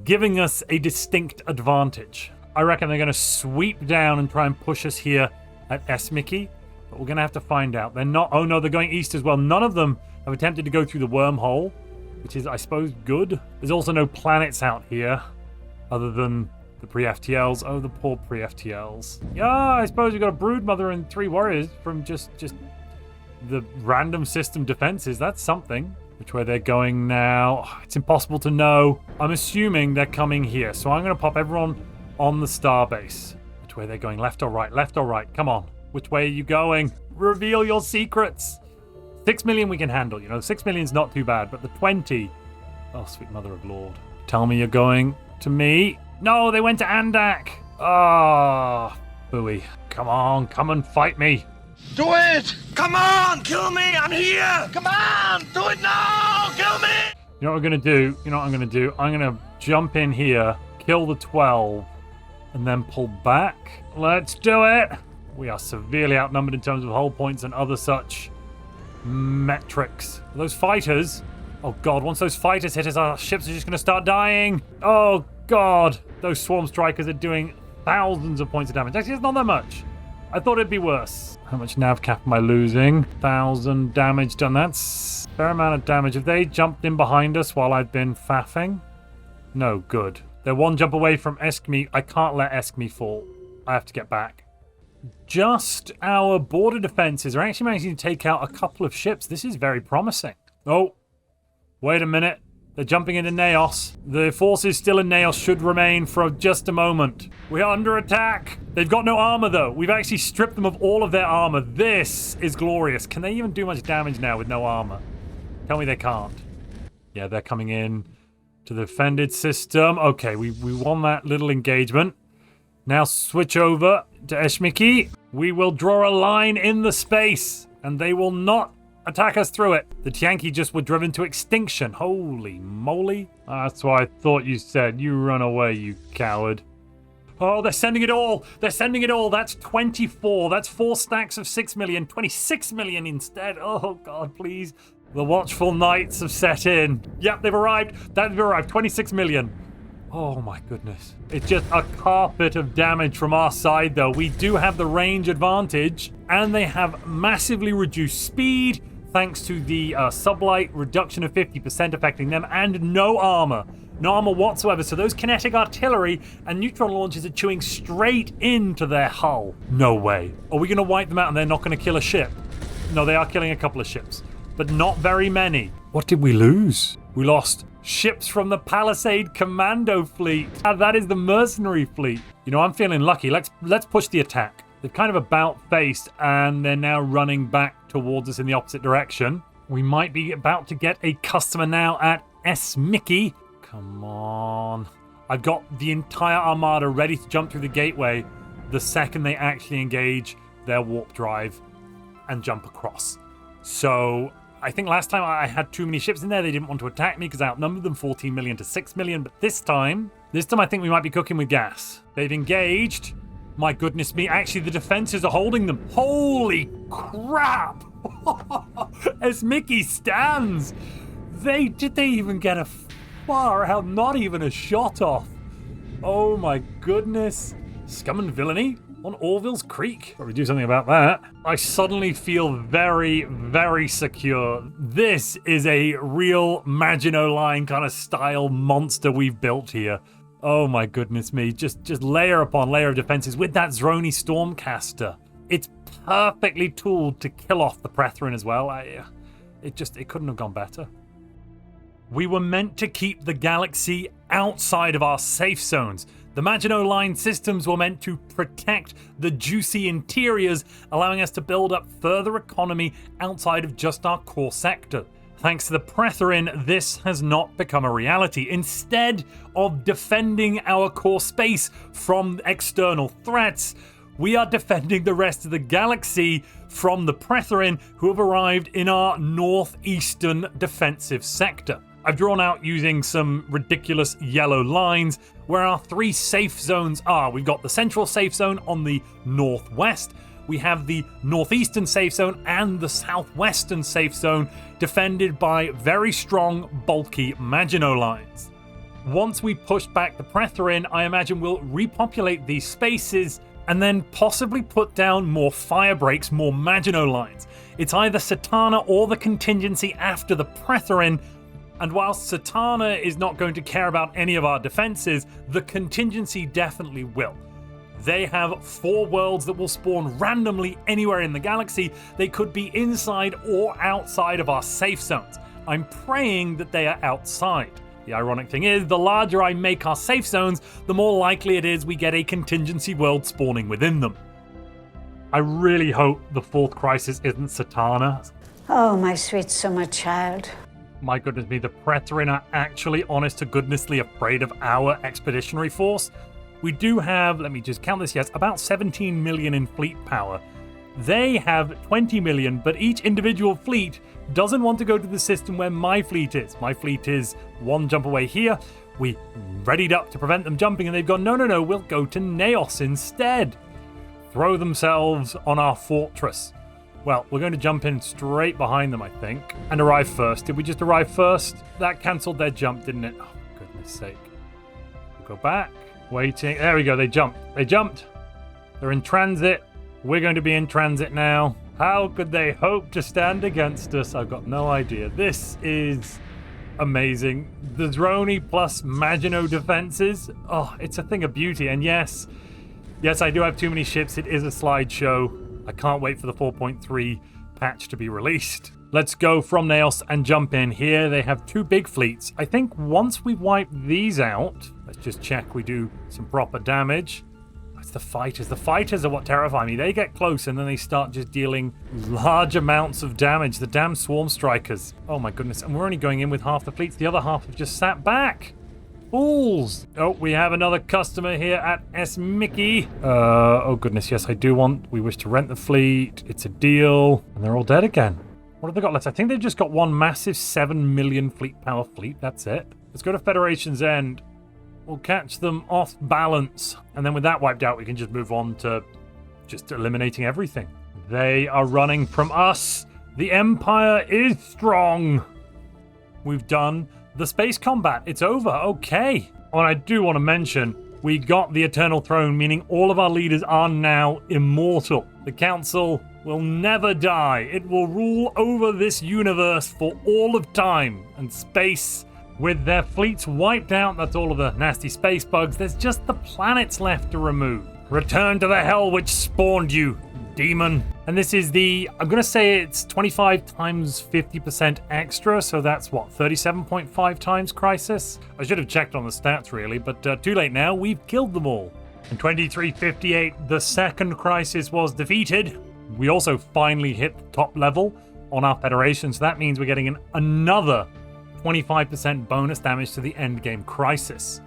giving us a distinct advantage. I reckon they're going to sweep down and try and push us here at Esmiki, but we're going to have to find out. They're not... Oh no, they're going east as well. None of them have attempted to go through the wormhole, which is, I suppose, good. There's also no planets out here other than the pre-FTLs. Oh, the poor pre-FTLs. Yeah, I suppose we've got a Broodmother and 3 warriors from just the random system defenses. That's something. Which way they're going now? It's impossible to know. I'm assuming they're coming here, so I'm going to pop everyone on the starbase. Which way they're going? Left or right? Left or right? Come on. Which way are you going? Reveal your secrets. 6 million we can handle. You know, 6 million's not too bad, but the 20... Oh, sweet mother of Lord. Tell me you're going to me. No, they went to Andak. Ah, booey. Come on, come and fight me. Do it! Come on, kill me! I'm here! Come on, do it now! Kill me! You know what I'm going to do? You know what I'm going to do? I'm going to jump in here, kill the 12, and then pull back. Let's do it! We are severely outnumbered in terms of hull points and other such metrics. Those fighters... Oh god, once those fighters hit us, our ships are just going to start dying. Oh god, those swarm strikers are doing thousands of points of damage. Actually, it's not that much. I thought it'd be worse. How much nav cap am I losing? 1,000 damage done. That's a fair amount of damage. Have they jumped in behind us while I've been faffing? No, good. They're one jump away from Eskmi. I can't let Eskmi fall. I have to get back. Just our border defenses are actually managing to take out a couple of ships. This is very promising. Oh, wait a minute. They're jumping into Naos. The forces still in Naos should remain for just a moment. We're under attack. They've got no armor, though. We've actually stripped them of all of their armor. This is glorious. Can they even do much damage now with no armor? Tell me they can't. Yeah, they're coming in to the defended system. Okay, we won that little engagement. Now switch over to Eshmiki. We will draw a line in the space, and they will not attack us through it. The Tianki just were driven to extinction. Holy moly. That's what I thought you said. You run away, you coward. Oh, they're sending it all. They're sending it all. That's 24. That's 4 stacks of 6 million. 26 million instead. Oh, God, please. The watchful knights have set in. Yep, they've arrived. They've arrived. 26 million. Oh, my goodness. It's just a carpet of damage from our side, though. We do have the range advantage, and they have massively reduced speed, thanks to the sublight reduction of 50% affecting them, and no armor. No armor whatsoever. So those kinetic artillery and neutron launchers are chewing straight into their hull. No way. Are we going to wipe them out and they're not going to kill a ship? No, they are killing a couple of ships, but not very many. What did we lose? We lost ships from the Palisade Commando fleet. That is the mercenary fleet. You know, I'm feeling lucky. Let's push the attack. They've kind of about-faced, and they're now running back towards us in the opposite direction. We might be about to get a customer now at Esmiki. Come on. I've got the entire armada ready to jump through the gateway the second they actually engage their warp drive and jump across. So I think last time I had too many ships in there. They didn't want to attack me because I outnumbered them 14 million to 6 million. But this time I think we might be cooking with gas. They've engaged. My goodness me, actually the defenses are holding them. Holy crap! As Mickey stands, did they even get a far out? Not even a shot off. Oh my goodness. Scum and villainy on Orville's Creek. Probably do something about that. I suddenly feel very, very secure. This is a real Maginot Line kind of style monster we've built here. Oh my goodness me, just layer upon layer of defenses with that Zroni Stormcaster. It's perfectly tooled to kill off the Prethrin as well. It couldn't have gone better. We were meant to keep the galaxy outside of our safe zones. The Maginot Line systems were meant to protect the juicy interiors, allowing us to build up further economy outside of just our core sector. Thanks to the Prethrin, this has not become a reality. Instead of defending our core space from external threats, we are defending the rest of the galaxy from the Prethrin, who have arrived in our northeastern defensive sector. I've drawn out using some ridiculous yellow lines where our 3 safe zones are. We've got the central safe zone on the northwest, we have the northeastern safe zone and the southwestern safe zone defended by very strong, bulky Maginot lines. Once we push back the Pretherin, I imagine we'll repopulate these spaces and then possibly put down more fire breaks, more Maginot lines. It's either Satana or the contingency after the Pretherin, and whilst Satana is not going to care about any of our defenses, the contingency definitely will. They have 4 worlds that will spawn randomly anywhere in the galaxy. They could be inside or outside of our safe zones. I'm praying that they are outside. The ironic thing is, the larger I make our safe zones, the more likely it is we get a contingency world spawning within them. I really hope the 4th crisis isn't Satana. Oh, my sweet summer child. My goodness me, the Pretherin are actually honest to goodnessly afraid of our expeditionary force. We do have, let me just count this, yes, about 17 million in fleet power. They have 20 million, but each individual fleet doesn't want to go to the system where my fleet is. My fleet is 1 jump away here. We readied up to prevent them jumping, and they've gone, no, we'll go to Naos instead. Throw themselves on our fortress. Well, we're going to jump in straight behind them, I think, and arrive first. Did we just arrive first? That cancelled their jump, didn't it? Oh, for goodness sake. We'll go back. Waiting. There we go. They jumped. They jumped. They're in transit. We're going to be in transit now. How could they hope to stand against us? I've got no idea. This is amazing. The Droney plus Maginot defenses. Oh, it's a thing of beauty. And yes, I do have too many ships. It is a slideshow. I can't wait for the 4.3 patch to be released. Let's go from Naos and jump in here. They have 2 big fleets. I think once we wipe these out, let's just check we do some proper damage. It's the fighters. The fighters are what terrify me. They get close and then they start just dealing large amounts of damage. The damn swarm strikers. Oh my goodness. And we're only going in with half the fleets. The other half have just sat back. Fools. Oh, we have another customer here at S. Mickey. Oh goodness, yes, I do want. We wish to rent the fleet. It's a deal. And they're all dead again. What have they got left? I think they've just got 1 massive 7 million fleet power fleet. That's it. Let's go to Federation's End. We'll catch them off balance. And then with that wiped out, we can just move on to just eliminating everything. They are running from us. The Empire is strong. We've done the space combat. It's over. Okay. And I do want to mention, we got the Eternal Throne, meaning all of our leaders are now immortal. The Council will never die. It will rule over this universe for all of time and space. With their fleets wiped out, that's all of the nasty space bugs. There's just the planets left to remove. Return to the hell which spawned you, demon. And this is the, I'm going to say it's 25 times 50% extra, so that's what, 37.5 times Crisis? I should have checked on the stats really, but too late now, we've killed them all. In 2358, the 2nd Crisis was defeated. We also finally hit the top level on our Federation, so that means we're getting another 25% bonus damage to the Endgame Crisis.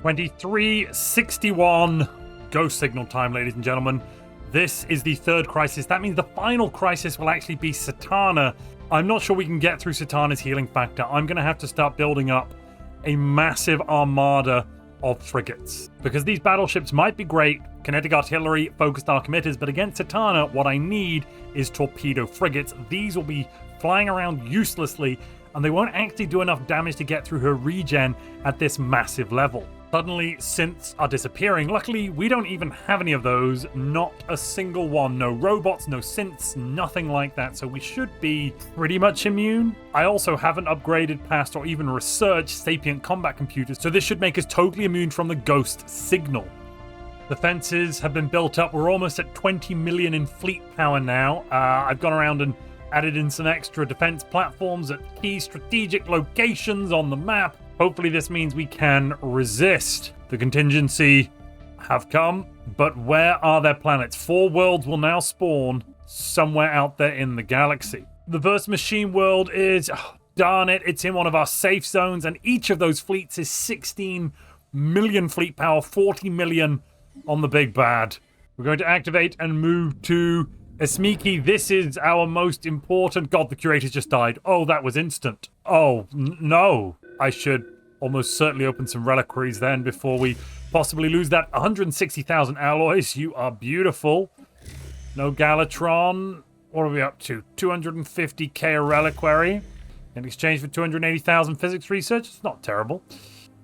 2361, Ghost Signal time, ladies and gentlemen. This is the 3rd Crisis. That means the final Crisis will actually be Satana. I'm not sure we can get through Satana's healing factor. I'm going to have to start building up a massive armada of frigates. Because these battleships might be great, kinetic artillery, focused arc emitters, but against Satana, what I need is torpedo frigates. These will be flying around uselessly, and they won't actually do enough damage to get through her regen at this massive level. Suddenly, synths are disappearing. Luckily, we don't even have any of those. Not a single one. No robots, no synths, nothing like that. So we should be pretty much immune. I also haven't upgraded past or even researched sapient combat computers, so this should make us totally immune from the ghost signal. Defenses have been built up. We're almost at 20 million in fleet power now. I've gone around and added in some extra defense platforms at key strategic locations on the map. Hopefully this means we can resist. The contingency have come, but where are their planets? 4 worlds will now spawn somewhere out there in the galaxy. The first machine world is, oh, darn it, it's in one of our safe zones, and each of those fleets is 16 million fleet power, 40 million on the big bad. We're going to activate and move to Esmiki, this is our most important... God, the curators just died. Oh, that was instant. Oh, no. I should almost certainly open some reliquaries then before we possibly lose that. 160,000 alloys. You are beautiful. No Galatron. What are we up to? 250k a reliquary in exchange for 280,000 physics research. It's not terrible.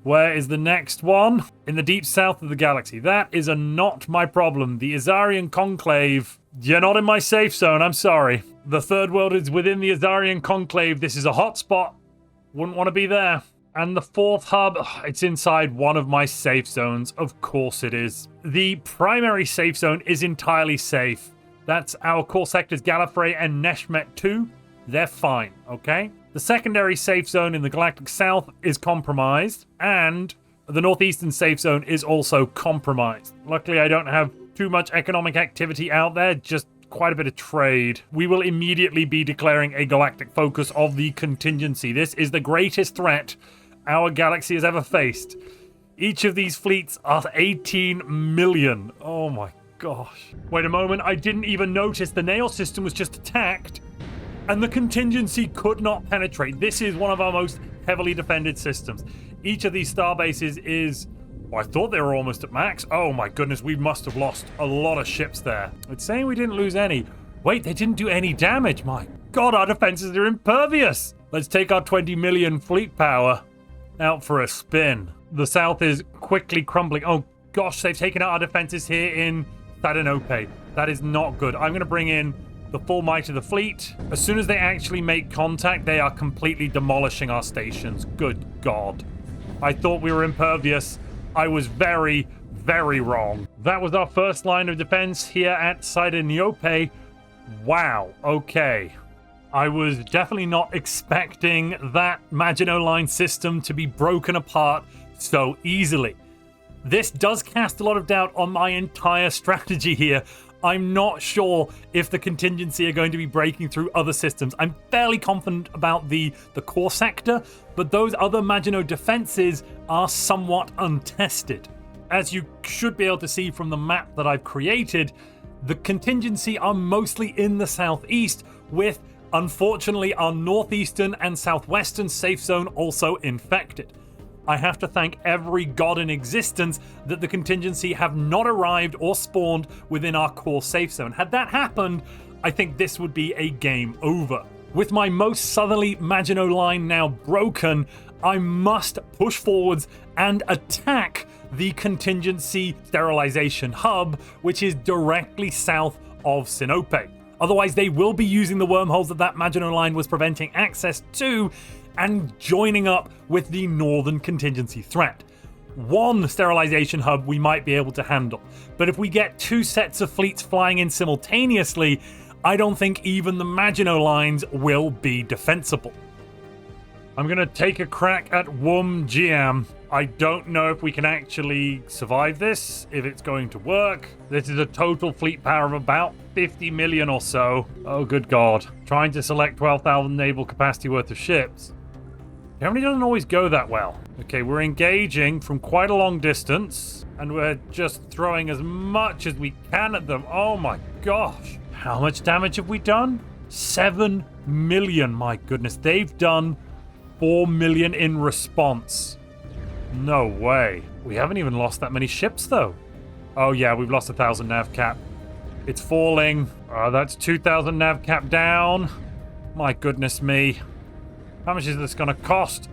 Where is the next one? In the deep south of the galaxy. That is not my problem. The Azarian Conclave. You're not in my safe zone. I'm sorry. The third world is within the Azarian Conclave. This is a hot spot. Wouldn't want to be there. And the fourth hub, it's inside one of my safe zones. Of course it is. The primary safe zone is entirely safe. That's our core sectors Gallifrey and Neshmet 2. They're fine, okay? The secondary safe zone in the Galactic South is compromised, and the northeastern safe zone is also compromised. Luckily, I don't have too much economic activity out there, just quite a bit of trade. We will immediately be declaring a galactic focus of the contingency. This is the greatest threat our galaxy has ever faced. Each of these fleets are 18 million. Oh my gosh. Wait a moment, I didn't even notice the nail system was just attacked and the contingency could not penetrate. This is one of our most heavily defended systems. Each of these star bases is... well, I thought they were almost at max. Oh my goodness, we must have lost a lot of ships there. It's saying we didn't lose any. Wait, they didn't do any damage. My God, our defenses are impervious. Let's take our 20 million fleet power out for a spin. The south is quickly crumbling. Oh gosh, they've taken out our defenses here in Tadanope. That is not good. I'm going to bring in the full might of the fleet. As soon as they actually make contact, they are completely demolishing our stations. Good God. I thought we were impervious. I was very, very wrong. That was our first line of defense here at Tadanope. Wow. Okay. I was definitely not expecting that Maginot Line system to be broken apart so easily. This does cast a lot of doubt on my entire strategy here. I'm not sure if the contingency are going to be breaking through other systems. I'm fairly confident about the core sector, but those other Maginot defenses are somewhat untested. As you should be able to see from the map that I've created, the contingency are mostly in the southeast, with unfortunately our northeastern and southwestern safe zone also infected. I have to thank every god in existence that the contingency have not arrived or spawned within our core safe zone. Had that happened, I think this would be a game over. With my most southerly Maginot Line now broken, I must push forwards and attack the contingency sterilization hub, which is directly south of Sinope. Otherwise, they will be using the wormholes that Maginot Line was preventing access to and joining up with the northern contingency threat. One sterilization hub we might be able to handle, but if we get two sets of fleets flying in simultaneously, I don't think even the Maginot Lines will be defensible. I'm going to take a crack at Giam. I don't know if we can actually survive this, if it's going to work. This is a total fleet power of about 50 million or so. Oh, good God. Trying to select 12,000 naval capacity worth of ships. Germany doesn't always go that well. Okay, we're engaging from quite a long distance, and we're just throwing as much as we can at them. Oh my gosh. How much damage have we done? 7 million, my goodness. They've done 4 million in response. No way. We haven't even lost that many ships, though. Oh yeah, we've lost 1,000 nav cap. It's falling. That's 2,000 nav cap down. My goodness me. How much is this going to cost?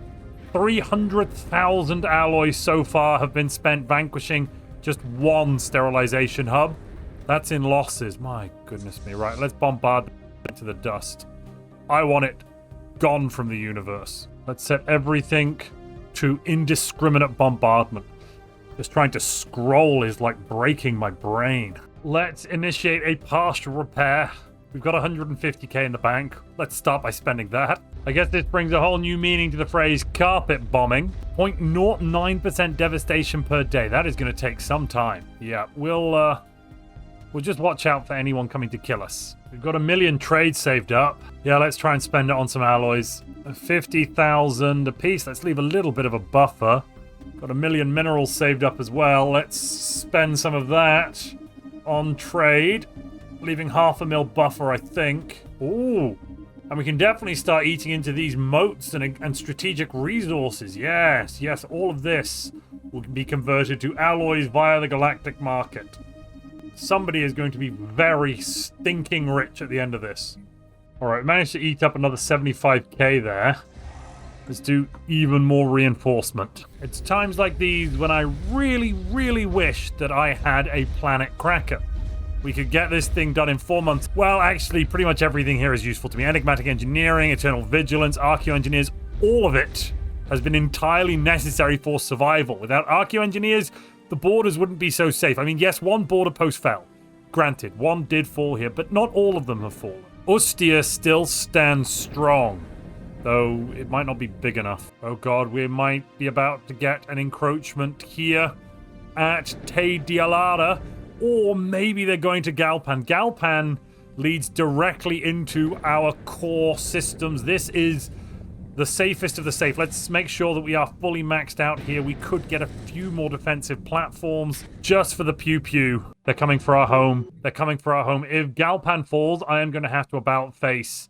300,000 alloys so far have been spent vanquishing just one sterilization hub. That's in losses. My goodness me. Right, let's bombard it to the dust. I want it gone from the universe. Let's set everything to indiscriminate bombardment. Just trying to scroll is like breaking my brain. Let's initiate a partial repair. We've got 150k in the bank. Let's start by spending that. I guess this brings a whole new meaning to the phrase carpet bombing. 0.09% devastation per day. That is going to take some time. Yeah, we'll just watch out for anyone coming to kill us. We've got 1 million trade saved up. Yeah, let's try and spend it on some alloys. 50,000 a piece. Let's leave a little bit of a buffer. Got 1 million minerals saved up as well. Let's spend some of that on trade. leaving 0.5 mil buffer, I think. Ooh. And we can definitely start eating into these moats and strategic resources. Yes, yes, all of this will be converted to alloys via the galactic market. Somebody is going to be very stinking rich at the end of this. All right, managed to eat up another 75k there. Let's do even more reinforcement. It's times like these when I really, really wish that I had a planet cracker. We could get this thing done in 4 months. Well, actually, pretty much everything here is useful to me. Enigmatic engineering, eternal vigilance, archaeoengineers, all of it has been entirely necessary for survival. Without archaeoengineers, the borders wouldn't be so safe. I mean, yes, one border post fell. Granted, one did fall here, but not all of them have fallen. Ustia still stands strong, though it might not be big enough. Oh god, we might be about to get an encroachment here at Te Dialara. Or maybe they're going to Galpan. Galpan leads directly into our core systems. This is the safest of the safe. Let's make sure that we are fully maxed out here. We could get a few more defensive platforms just for the pew-pew. They're coming for our home. They're coming for our home. If Galpan falls, I am going to have to about face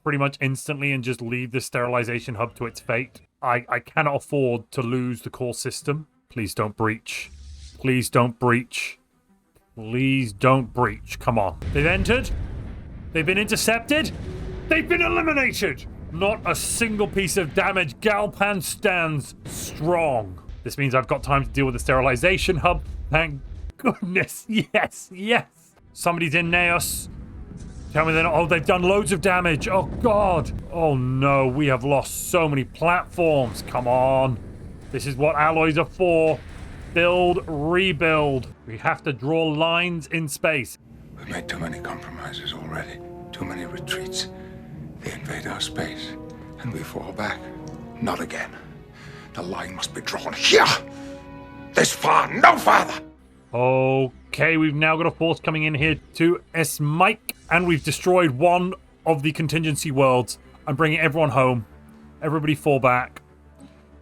pretty much instantly and just leave the sterilization hub to its fate. I cannot afford to lose the core system. Please don't breach. Please don't breach. Please don't breach. Come on. They've entered. They've been intercepted. They've been eliminated. Not a single piece of damage. Galpan stands strong. This means I've got time to deal with the sterilization hub. Thank goodness. Yes, yes. Somebody's in Naos. Tell me they're not. Oh, they've done loads of damage. Oh, God. Oh, no. We have lost so many platforms. Come on. This is what alloys are for. Build, rebuild. We have to draw lines in space. We've made too many compromises already. Too many retreats. They invade our space, and we fall back. Not again. The line must be drawn here. This far, no farther. Okay, we've now got a force coming in here to Esmike, and we've destroyed one of the contingency worlds. I'm bringing everyone home. Everybody fall back.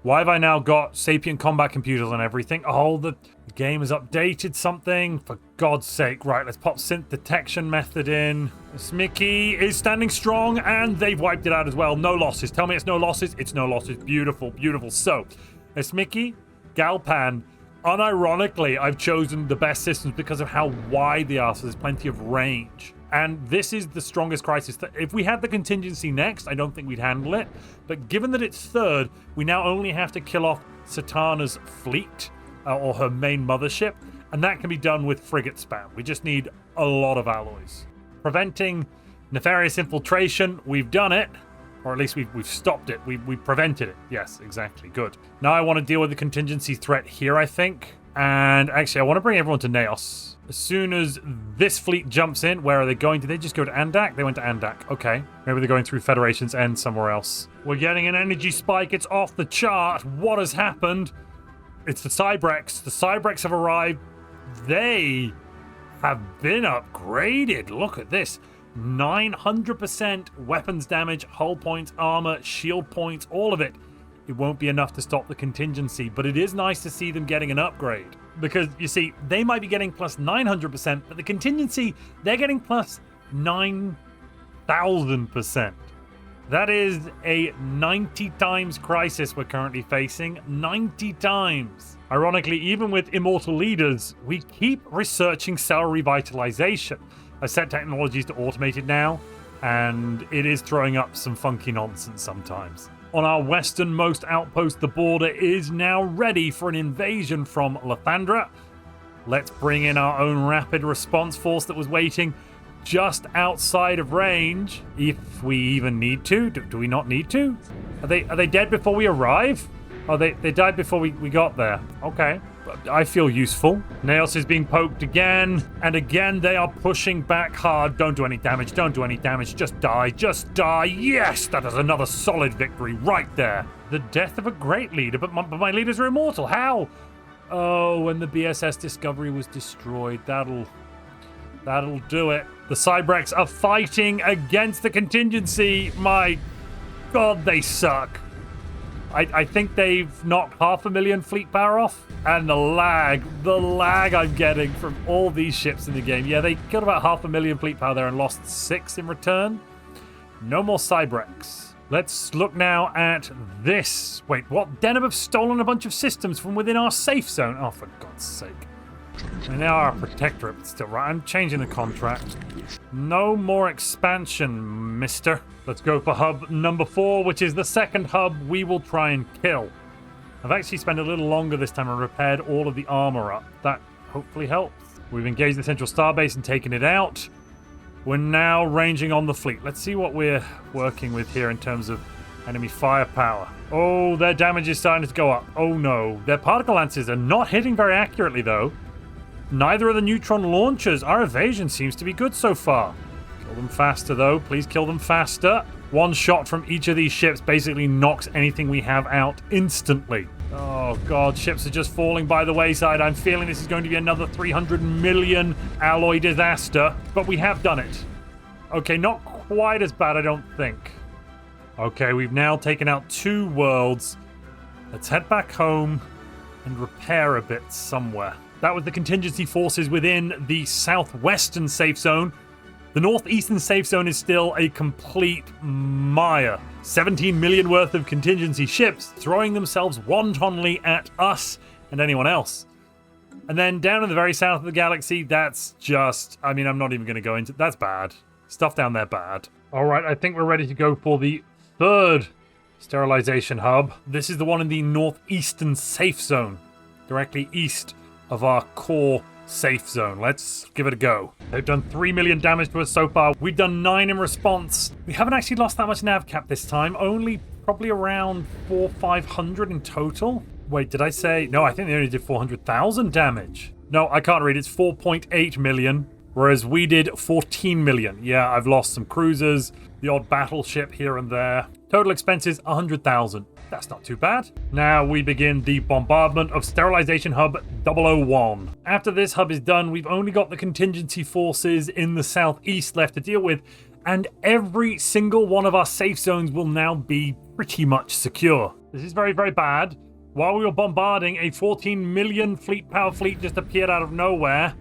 Why have I now got sapient combat computers and everything? Oh, the game has updated something. For God's sake. Right, let's pop synth detection method in. Smicky is standing strong, and they've wiped it out as well. No losses. Tell me it's no losses. It's no losses. Beautiful, beautiful. So, Smicky, Galpan, unironically, I've chosen the best systems because of how wide they are, so there's plenty of range. And this is the strongest crisis. If we had the contingency next, I don't think we'd handle it. But given that it's third, we now only have to kill off Satana's fleet, or her main mothership, and that can be done with frigate spam. We just need a lot of alloys. Preventing nefarious infiltration, we've done it. Or at least we've stopped it. We prevented it. Yes, exactly. Good. Now I want to deal with the contingency threat here, I think. And actually, I want to bring everyone to Naos. As soon as this fleet jumps in, where are they going? Did they just go to Andak? They went to Andak. Okay. Maybe they're going through Federation's End somewhere else. We're getting an energy spike. It's off the chart. What has happened? It's the Cybrex. The Cybrex have arrived. They have been upgraded. Look at this. 900% weapons damage, hull points, armor, shield points, all of it. It won't be enough to stop the contingency, but it is nice to see them getting an upgrade. Because, you see, they might be getting plus 900%, but the contingency, they're getting plus 9,000%. That is a 90 times crisis we're currently facing. 90 times. Ironically, even with immortal leaders, we keep researching cell revitalization. I've set technologies to automate it now, and it is throwing up some funky nonsense sometimes. On our westernmost outpost, the border is now ready for an invasion from Lathandra. Let's bring in our own rapid response force that was waiting just outside of range, if we even need to. Do we not need to? Are they dead before we arrive? Oh, they died before we got there. Okay. I feel useful. Naos is being poked again, and again they are pushing back hard. Don't do any damage, don't do any damage. Just die, just die. Yes, that is another solid victory right there. The death of a great leader, but my leaders are immortal. How? Oh, when the BSS Discovery was destroyed. That'll do it. The Cybrex are fighting against the contingency. My God, they suck. I think they've knocked 500,000 fleet power off. And the lag I'm getting from all these ships in the game. Yeah, they got about 500,000 fleet power there and lost 6 in return. No more Cybrex. Let's look now at this. Wait, what? Denham have stolen a bunch of systems from within our safe zone. Oh, for God's sake. And now our protectorate still right. I'm changing the contract. No more expansion, mister. Let's go for hub number 4, which is the second hub we will try and kill. I've actually spent a little longer this time and repaired all of the armor up. That hopefully helps. We've engaged the central starbase and taken it out. We're now ranging on the fleet. Let's see what we're working with here in terms of enemy firepower. Oh, their damage is starting to go up. Oh no. Their particle lances are not hitting very accurately though. Neither are the neutron launchers. Our evasion seems to be good so far. Kill them faster though. Please kill them faster. One shot from each of these ships basically knocks anything we have out instantly. Oh god, ships are just falling by the wayside. I'm feeling this is going to be another 300 million alloy disaster, but we have done it. Okay, not quite as bad, I don't think. Okay, we've now taken out 2 worlds. Let's head back home and repair a bit somewhere. That was the contingency forces within the southwestern safe zone. The northeastern safe zone is still a complete mire. 17 million worth of contingency ships throwing themselves wantonly at us and anyone else. And then down in the very south of the galaxy, that's just, I mean, I'm not even going to go into, that's bad. Stuff down there bad. All right, I think we're ready to go for the 3rd sterilization hub. This is the one in the northeastern safe zone, directly east of our core safe zone. Let's give it a go. They've done 3 million damage to us so far. We've done 9 in response. We haven't actually lost that much nav cap this time. Only probably around 400-500 in total. Wait, did I say? No, I think they only did 400,000 damage. No, I can't read. It's 4.8 million, whereas we did 14 million. Yeah, I've lost some cruisers, the odd battleship here and there. Total expenses, 100,000. That's not too bad. Now we begin the bombardment of Sterilization Hub 001. After this hub is done, we've only got the contingency forces in the southeast left to deal with, and every single one of our safe zones will now be pretty much secure. This is very, very bad. While we were bombarding, a 14 million fleet power fleet just appeared out of nowhere.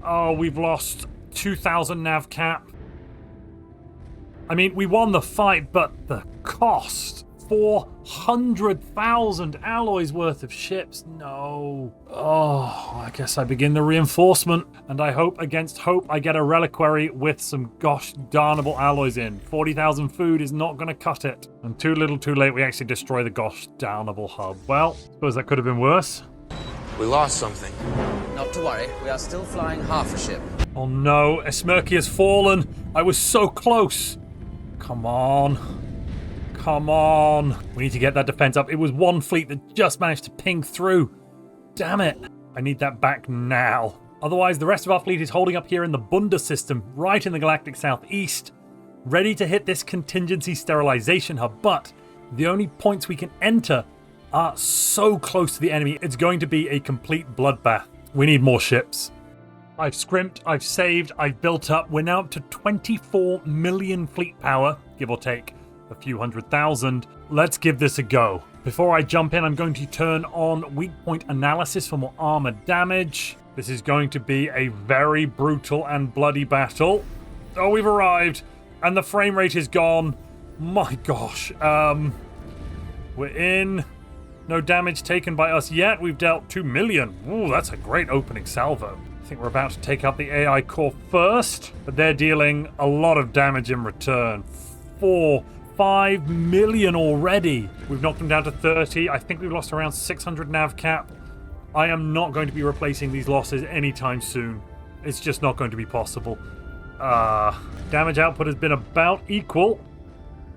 Oh, we've lost 2,000 nav cap. I mean, we won the fight, but the cost. 400,000 alloys worth of ships. No. Oh, I guess I begin the reinforcement. And I hope against hope I get a reliquary with some gosh darnable alloys in. 40,000 food is not going to cut it. And too little too late, we actually destroy the gosh darnable hub. Well, suppose that could have been worse. We lost something. Not to worry, we are still flying half a ship. Oh no, Esmerki has fallen. I was so close. Come on. Come on. We need to get that defense up. It was one fleet that just managed to ping through. Damn it. I need that back now. Otherwise, the rest of our fleet is holding up here in the Bunda system, right in the galactic southeast, ready to hit this contingency sterilization hub. But the only points we can enter are so close to the enemy, it's going to be a complete bloodbath. We need more ships. I've scrimped, I've saved, I've built up. We're now up to 24 million fleet power, give or take a few 100,000. Let's give this a go. Before I jump in, I'm going to turn on weak point analysis for more armor damage. This is going to be a very brutal and bloody battle. Oh, we've arrived, and the frame rate is gone. My gosh. We're in. No damage taken by us yet. We've dealt 2 million. Ooh, that's a great opening salvo. I think we're about to take out the AI core first, but they're dealing a lot of damage in return. 5 million already. We've knocked them down to 30. I think we've lost around 600 nav cap. I am not going to be replacing these losses anytime soon. It's just not going to be possible. Damage output has been about equal.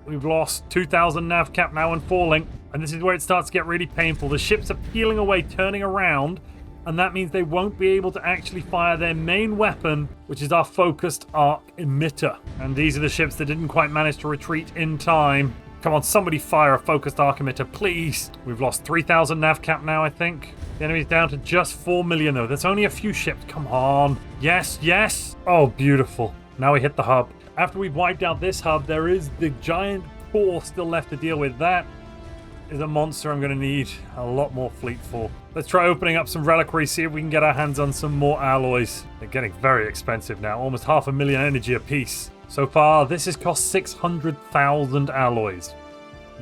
We've lost 2,000 nav cap now and falling. And this is where it starts to get really painful. The ships are peeling away, turning around, and that means they won't be able to actually fire their main weapon, which is our focused arc emitter. And these are the ships that didn't quite manage to retreat in time. Come on, somebody fire a focused arc emitter, please. We've lost 3,000 nav cap now, I think. The enemy's down to just 4 million, though. That's only a few ships. Come on. Yes, yes. Oh, beautiful. Now we hit the hub. After we've wiped out this hub, there is the giant core still left to deal with. That is a monster I'm going to need a lot more fleet for. Let's try opening up some reliquaries, see if we can get our hands on some more alloys. They're getting very expensive now, almost 500,000 energy apiece. So far, this has cost 600,000 alloys.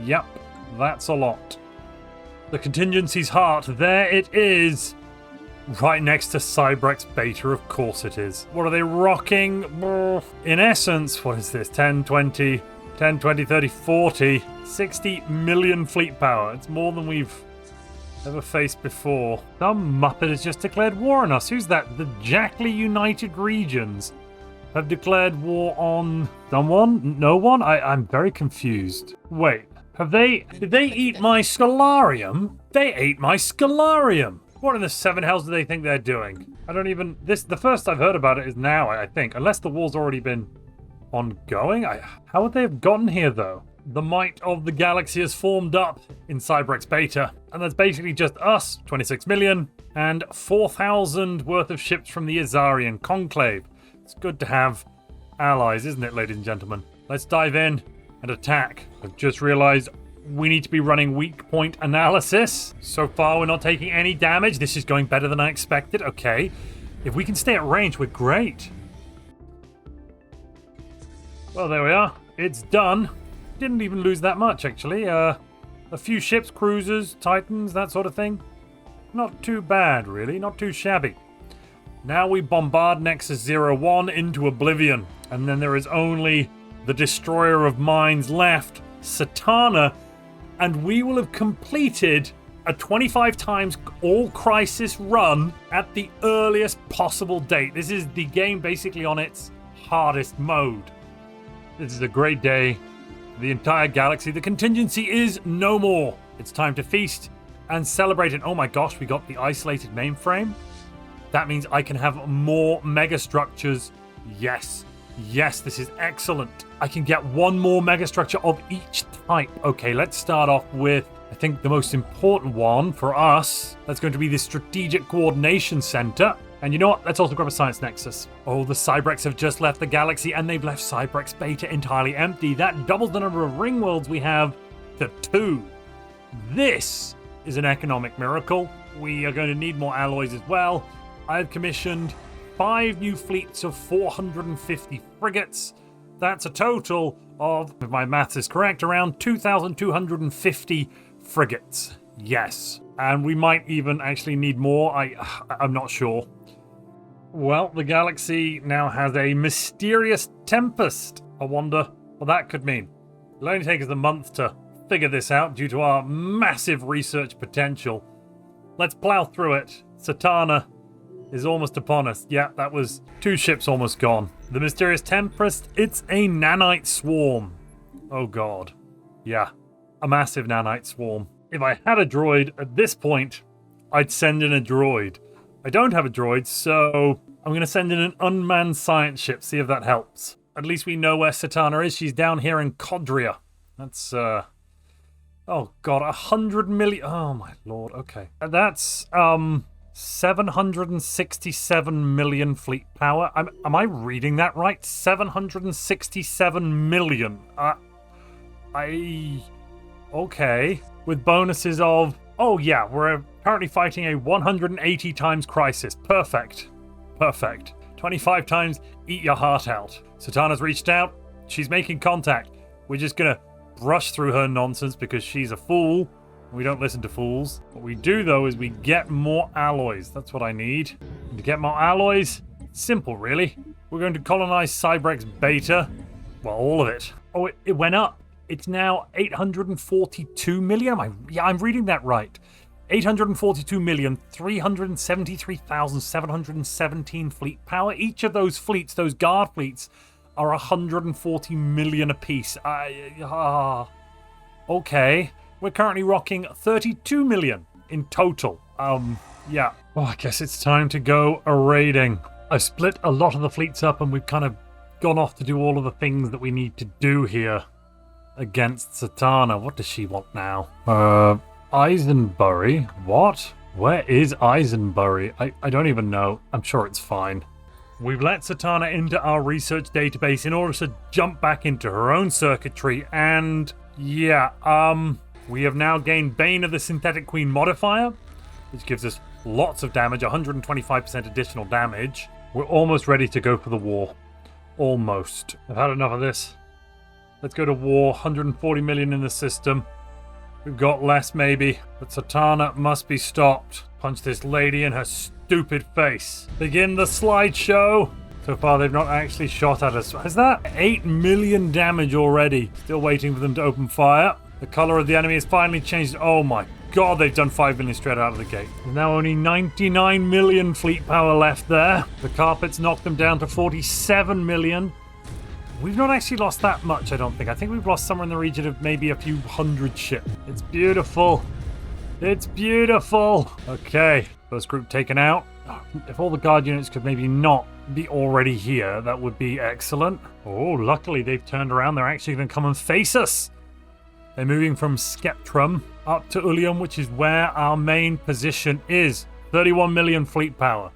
Yep, that's a lot. The contingency's heart, there it is. Right next to Cybrex Beta, of course it is. What are they rocking? In essence, what is this? 10, 20, 30, 40, 60 million fleet power. It's more than we've ever faced before. Some Muppet has just declared war on us. Who's that? The Jackley United Regions have declared war on someone? No one? I'm very confused. Wait, did they eat my Scholarium? They ate my Scholarium. What in the seven hells do they think they're doing? The first I've heard about it is now, I think. Unless the war's already been ongoing? How would they have gotten here, though? The might of the galaxy has formed up in Cybrex Beta. And that's basically just us, 26 million, and 4,000 worth of ships from the Azarian Conclave. It's good to have allies, isn't it, ladies and gentlemen? Let's dive in and attack. I've just realized we need to be running weak point analysis. So far, we're not taking any damage. This is going better than I expected. Okay. If we can stay at range, we're great. Well, there we are. It's done. Didn't even lose that much, actually. A few ships, cruisers, titans, that sort of thing. Not too bad, really. Not too shabby. Now we bombard Nexus 01 into oblivion. And then there is only the Destroyer of Minds left, Satana, and we will have completed a 25 times all crisis run at the earliest possible date. This is the game basically on its hardest mode. This is a great day for the entire galaxy. The contingency is no more. It's time to feast and celebrate. And oh my gosh, we got the isolated mainframe. That means I can have more megastructures. Yes. Yes, this is excellent. I can get one more megastructure of each type. Okay, let's start off with, I think, the most important one for us. That's going to be the Strategic Coordination Center. And you know what? Let's also grab a Science Nexus. Oh, the Cybrex have just left the galaxy, and they've left Cybrex Beta entirely empty. That doubles the number of ring worlds we have to 2. This is an economic miracle. We are going to need more alloys as well. I've commissioned 5 new fleets of 450 frigates. That's a total of, if my maths is correct, around 2,250 frigates. Yes. And we might even actually need more. I'm not sure. Well, the galaxy now has a mysterious tempest. I wonder what that could mean. It'll only take us a month to figure this out due to our massive research potential. Let's plow through it. Satana is almost upon us. Yeah, that was 2 ships almost gone. The mysterious tempest, it's a nanite swarm. Oh god. Yeah, a massive nanite swarm. If I had a droid at this point, I'd send in a droid. I don't have a droid, so I'm going to send in an unmanned science ship, see if that helps. At least we know where Satana is. She's down here in Codria. That's, oh god, 100 million. Oh my lord, okay. That's, 767 million fleet power. Am I reading that right? 767 million. Okay. With bonuses of, oh yeah, we're currently fighting a 180 times crisis. Perfect. 25 times, eat your heart out. Satana's reached out. She's making contact. We're just gonna brush through her nonsense because she's a fool. We don't listen to fools. What we do, though, is we get more alloys. That's what I need. And to get more alloys, simple, really. We're going to colonize Cybrex Beta. Well, all of it. Oh, it went up. It's now 842 million. I'm reading that right. 842,373,717 fleet power. Each of those fleets, those guard fleets, are 140 million apiece. Okay. We're currently rocking 32 million in total. Yeah. Well, I guess it's time to go a-raiding. I've split a lot of the fleets up and we've kind of gone off to do all of the things that we need to do here against Satana. What does she want now? Eisenbury? What? Where is Eisenbury? I don't even know. I'm sure it's fine. We've let Satana into our research database in order to jump back into her own circuitry and, yeah, We have now gained Bane of the Synthetic Queen modifier, which gives us lots of damage, 125% additional damage. We're almost ready to go for the war. Almost. I've had enough of this. Let's go to war. 140 million in the system. We've got less, maybe. But Satana must be stopped. Punch this lady in her stupid face. Begin the slideshow. So far, they've not actually shot at us. Is that 8 million damage already? Still waiting for them to open fire. The color of the enemy has finally changed. Oh my god, they've done 5 million straight out of the gate. There's now only 99 million fleet power left there. The carpets knocked them down to 47 million. We've not actually lost that much, I don't think. I think we've lost somewhere in the region of maybe a few hundred ships. It's beautiful. It's beautiful. Okay, first group taken out. If all the guard units could maybe not be already here, that would be excellent. Oh, luckily they've turned around. They're actually going to come and face us. They're moving from Skeptrum up to Ulium, which is where our main position is. 31 million fleet power.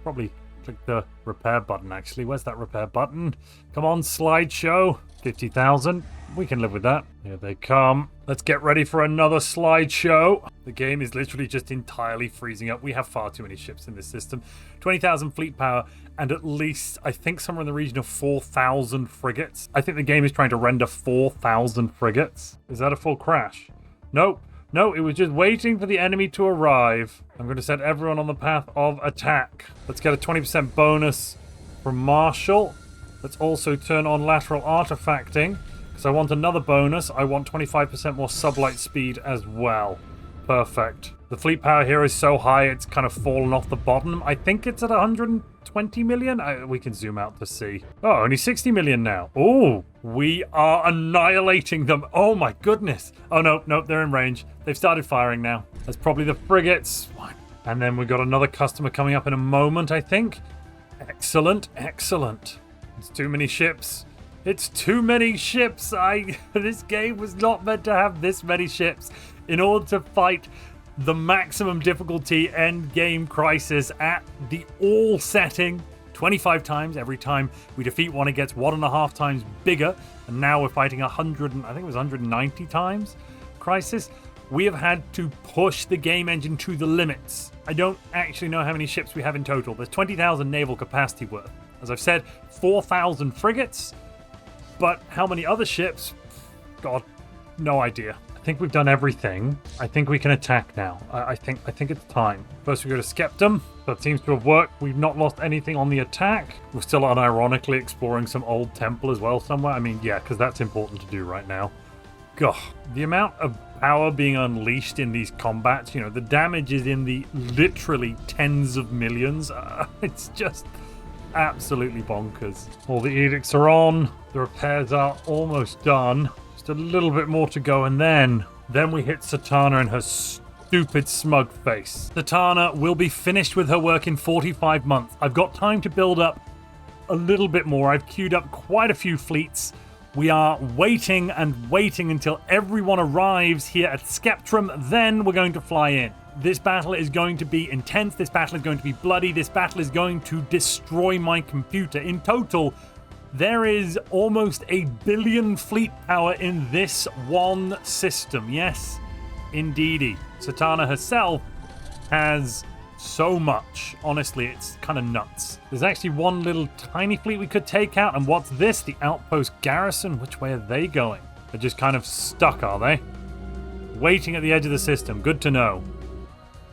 Probably click the repair button, actually. Where's that repair button? Come on, slideshow. 50,000. We can live with that. Here they come. Let's get ready for another slideshow. The game is literally just entirely freezing up. We have far too many ships in this system. 20,000 fleet power and at least, I think, somewhere in the region of 4,000 frigates. I think the game is trying to render 4,000 frigates. Is that a full crash? Nope. No, it was just waiting for the enemy to arrive. I'm going to set everyone on the path of attack. Let's get a 20% bonus from Marshall. Let's also turn on lateral artifacting, because I want another bonus. I want 25% more sublight speed as well. Perfect. The fleet power here is so high, it's kind of fallen off the bottom. I think it's at 120 million. We can zoom out to see. Oh, only 60 million now. Oh, we are annihilating them. Oh my goodness. Oh, no, they're in range. They've started firing now. That's probably the frigates. And then we've got another customer coming up in a moment, I think. Excellent, excellent. It's too many ships. It's too many ships. This game was not meant to have this many ships in order to fight the maximum difficulty end game crisis at the all setting. 25 times. Every time we defeat one, it gets 1.5 times bigger. And now we're fighting 100, I think it was 190 times crisis. We have had to push the game engine to the limits. I don't actually know how many ships we have in total. There's 20,000 naval capacity worth. As I've said, 4,000 frigates. But how many other ships? God, no idea. I think we've done everything. I think we can attack now. I think it's time. First we go to Skeptum. That seems to have worked. We've not lost anything on the attack. We're still unironically exploring some old temple as well somewhere. I mean, yeah, because that's important to do right now. God, the amount of power being unleashed in these combats, you know, the damage is in the literally tens of millions. It's just absolutely bonkers. All the edicts are on. The repairs are almost done. Just a little bit more to go, and then we hit Satana and her stupid smug face. Satana will be finished with her work in 45 months. I've got time to build up a little bit more. I've queued up quite a few fleets. We are waiting and waiting until everyone arrives here at Skeptrum. Then we're going to fly in. This battle is going to be intense. This battle is going to be bloody. This battle is going to destroy my computer. In total, there is almost 1 billion fleet power in this one system. Yes, indeedy. Satana herself has so much. Honestly, it's kind of nuts. There's actually one little tiny fleet we could take out. And what's this? The outpost garrison? Which way are they going? They're just kind of stuck, are they? Waiting at the edge of the system. Good to know.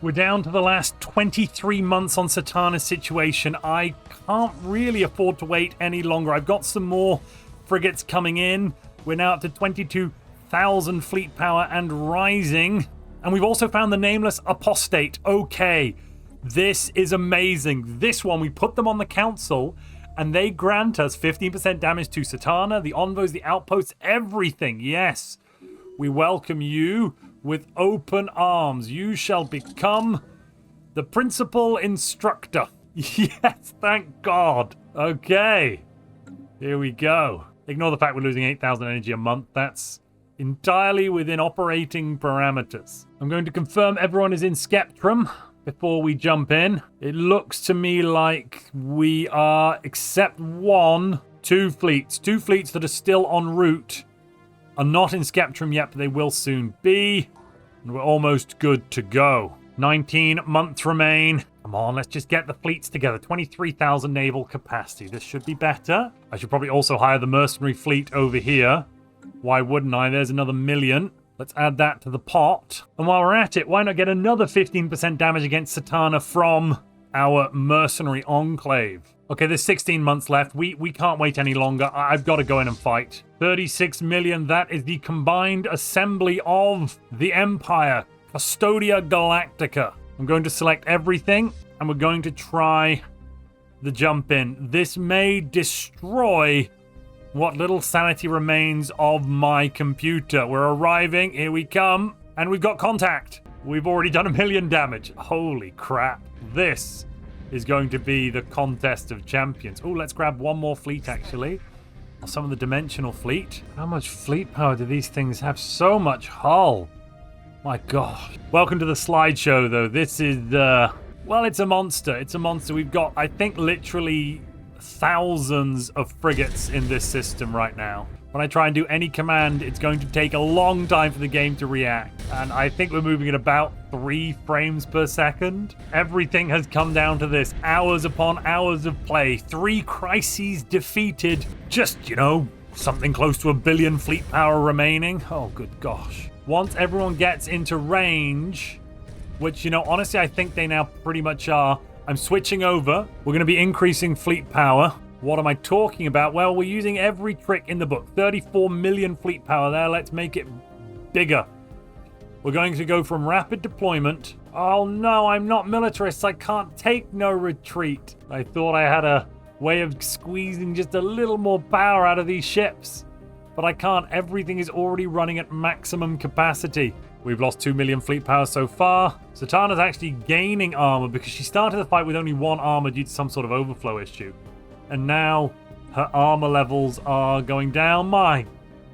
We're down to the last 23 months on Satana's situation. I can't really afford to wait any longer. I've got some more frigates coming in. We're now up to 22,000 fleet power and rising. And we've also found the nameless apostate. Okay, this is amazing. This one, we put them on the council and they grant us 15% damage to Satana, the envoys, the outposts, everything. Yes, we welcome you with open arms. You shall become the principal instructor. Yes, thank God. Okay, here we go. Ignore the fact we're losing 8,000 energy a month. That's entirely within operating parameters. I'm going to confirm everyone is in Skeptrum before we jump in. It looks to me like we are, except two fleets that are still en route are not in Skeptrum yet, but they will soon be. And we're almost good to go. 19 months remain. Come on, let's just get the fleets together. 23,000 naval capacity. This should be better. I should probably also hire the mercenary fleet over here. Why wouldn't I? There's another 1 million. Let's add that to the pot. And while we're at it, why not get another 15% damage against Satana from our mercenary enclave? Okay, there's 16 months left. We can't wait any longer. I've got to go in and fight. 36 million. That is the combined assembly of the Empire. Custodia Galactica. I'm going to select everything, and we're going to try the jump in. This may destroy what little sanity remains of my computer. We're arriving. Here we come. And we've got contact. We've already done 1 million damage. Holy crap. This is going to be the contest of champions. Oh, let's grab one more fleet, actually. Some of the dimensional fleet. How much fleet power do these things have? So much hull. My God. Welcome to the slideshow, though. This is, well, it's a monster. It's a monster. We've got, I think, literally thousands of frigates in this system right now. When I try and do any command, it's going to take a long time for the game to react. And I think we're moving at about 3 frames per second. Everything has come down to this. Hours upon hours of play. 3 crises defeated. Just, you know, something close to 1 billion fleet power remaining. Oh, good gosh. Once everyone gets into range, which, you know, honestly, I think they now pretty much are. I'm switching over. We're going to be increasing fleet power. What am I talking about? Well, we're using every trick in the book. 34 million fleet power there. Let's make it bigger. We're going to go from rapid deployment. Oh no, I'm not militarist. I can't take no retreat. I thought I had a way of squeezing just a little more power out of these ships. But I can't. Everything is already running at maximum capacity. We've lost 2 million fleet power so far. Satana's actually gaining armor because she started the fight with only 1 armor due to some sort of overflow issue. And now her armor levels are going down. My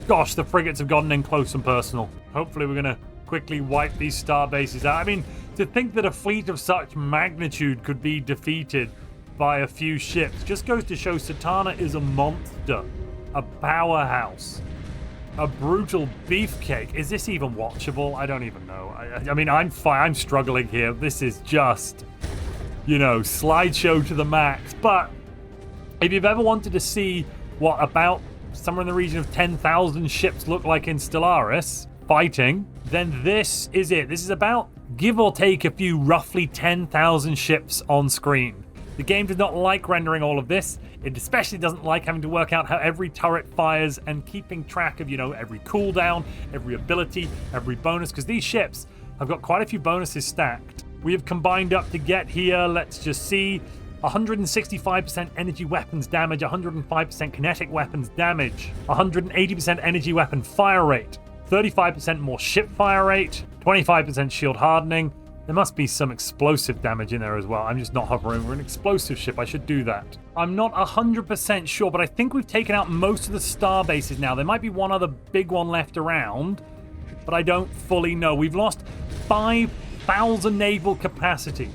gosh, the frigates have gotten in close and personal. Hopefully we're going to quickly wipe these star bases out. I mean, to think that a fleet of such magnitude could be defeated by a few ships just goes to show Satana is a monster. A powerhouse. A brutal beefcake. Is this even watchable? I don't even know. I mean, I'm fine. I'm struggling here. This is just, you know, slideshow to the max. But if you've ever wanted to see what about somewhere in the region of 10,000 ships look like in Stellaris fighting, then this is it. This is about, give or take, a few roughly 10,000 ships on screen. The game does not like rendering all of this. It especially doesn't like having to work out how every turret fires and keeping track of, you know, every cooldown, every ability, every bonus, because these ships have got quite a few bonuses stacked. We have combined up to get here. Let's just see. 165% energy weapons damage, 105% kinetic weapons damage, 180% energy weapon fire rate, 35% more ship fire rate, 25% shield hardening. There must be some explosive damage in there as well. I'm just not hovering over an explosive ship. I should do that. I'm not 100% sure, but I think we've taken out most of the star bases now. There might be one other big one left around, but I don't fully know. We've lost 5,000 naval capacity.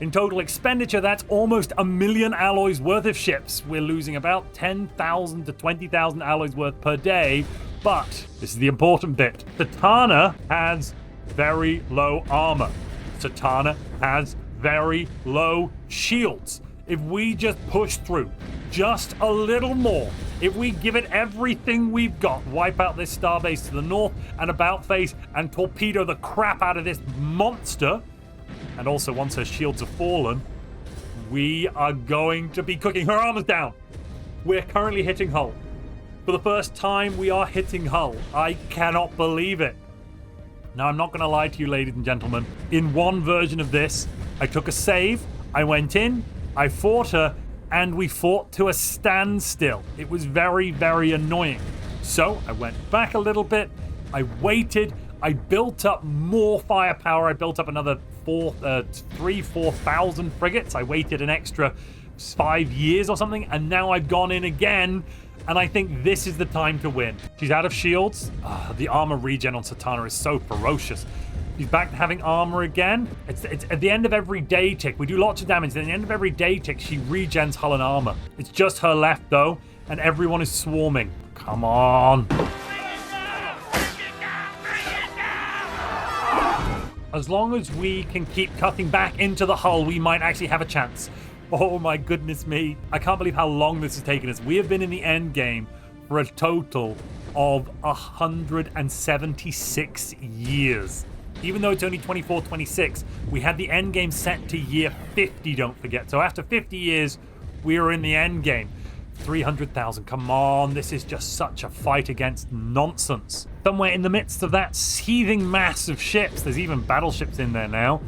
In total expenditure, that's almost 1 million alloys worth of ships. We're losing about 10,000 to 20,000 alloys worth per day, but this is the important bit. Satana has very low armor. Satana has very low shields. If we just push through just a little more, if we give it everything we've got, wipe out this starbase to the north and about face and torpedo the crap out of this monster, and also once her shields have fallen, we are going to be cooking. Her armor's down. We're currently hitting hull. For the first time, we are hitting hull. I cannot believe it. Now, I'm not going to lie to you, ladies and gentlemen. In one version of this, I took a save, I went in, I fought her, and we fought to a standstill. It was very, very annoying. So I went back a little bit, I waited, I built up more firepower, I built up another 4,000 frigates. I waited an extra 5 years or something, and now I've gone in again, and I think this is the time to win. She's out of shields. The armor regen on Satana is so ferocious. She's back to having armor again. It's at the end of every day tick. We do lots of damage. At the end of every day tick, she regens hull and armor. It's just her left, though, and everyone is swarming. Come on. As long as we can keep cutting back into the hull, we might actually have a chance. Oh my goodness me. I can't believe how long this has taken us. We have been in the end game for a total of 176 years. Even though it's only 24-26, we had the end game set to year 50, don't forget. So after 50 years, we were in the end game. 300,000, come on, this is just such a fight against nonsense. Somewhere in the midst of that seething mass of ships, there's even battleships in there now,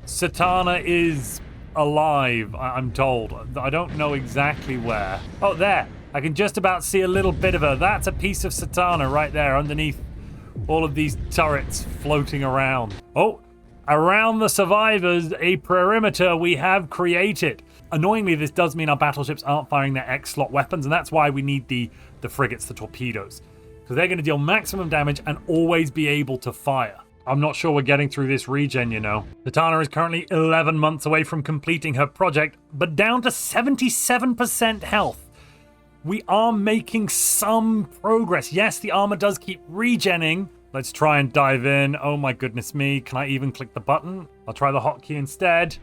Satana is alive, I'm told. I don't know exactly where. Oh, there. I can just about see a little bit of her. That's a piece of Satana right there underneath all of these turrets floating around. Oh, around the survivors, a perimeter we have created. Annoyingly, this does mean our battleships aren't firing their X-slot weapons, and that's why we need the frigates, the torpedoes, because they're going to deal maximum damage and always be able to fire. I'm not sure we're getting through this regen, you know. Satana is currently 11 months away from completing her project, but down to 77% health. We are making some progress. Yes, the armor does keep regenning. Let's try and dive in. Oh my goodness me. Can I even click the button? I'll try the hotkey instead.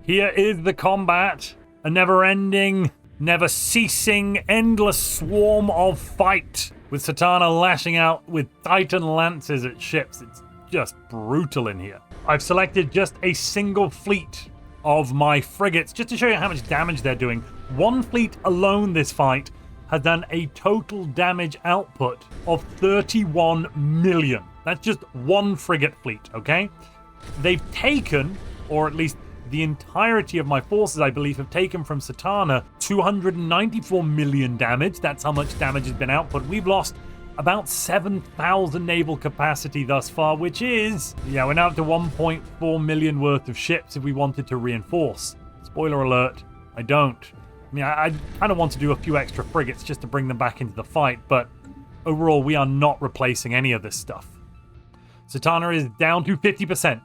Here is the combat. A never-ending, never-ceasing, endless swarm of fight. With Satana lashing out with Titan lances at ships. It's just brutal in here. I've selected just a single fleet of my frigates just to show you how much damage they're doing. One fleet alone this fight has done a total damage output of 31 million. That's just one frigate fleet, okay? They've taken, or at least the entirety of my forces, I believe, have taken from Satana 294 million damage. That's how much damage has been output. We've lost about 7,000 naval capacity thus far, which is, yeah, we're now up to 1.4 million worth of ships if we wanted to reinforce. Spoiler alert, I don't. I mean, I kind of want to do a few extra frigates just to bring them back into the fight, but overall, we are not replacing any of this stuff. Satana is down to 50%.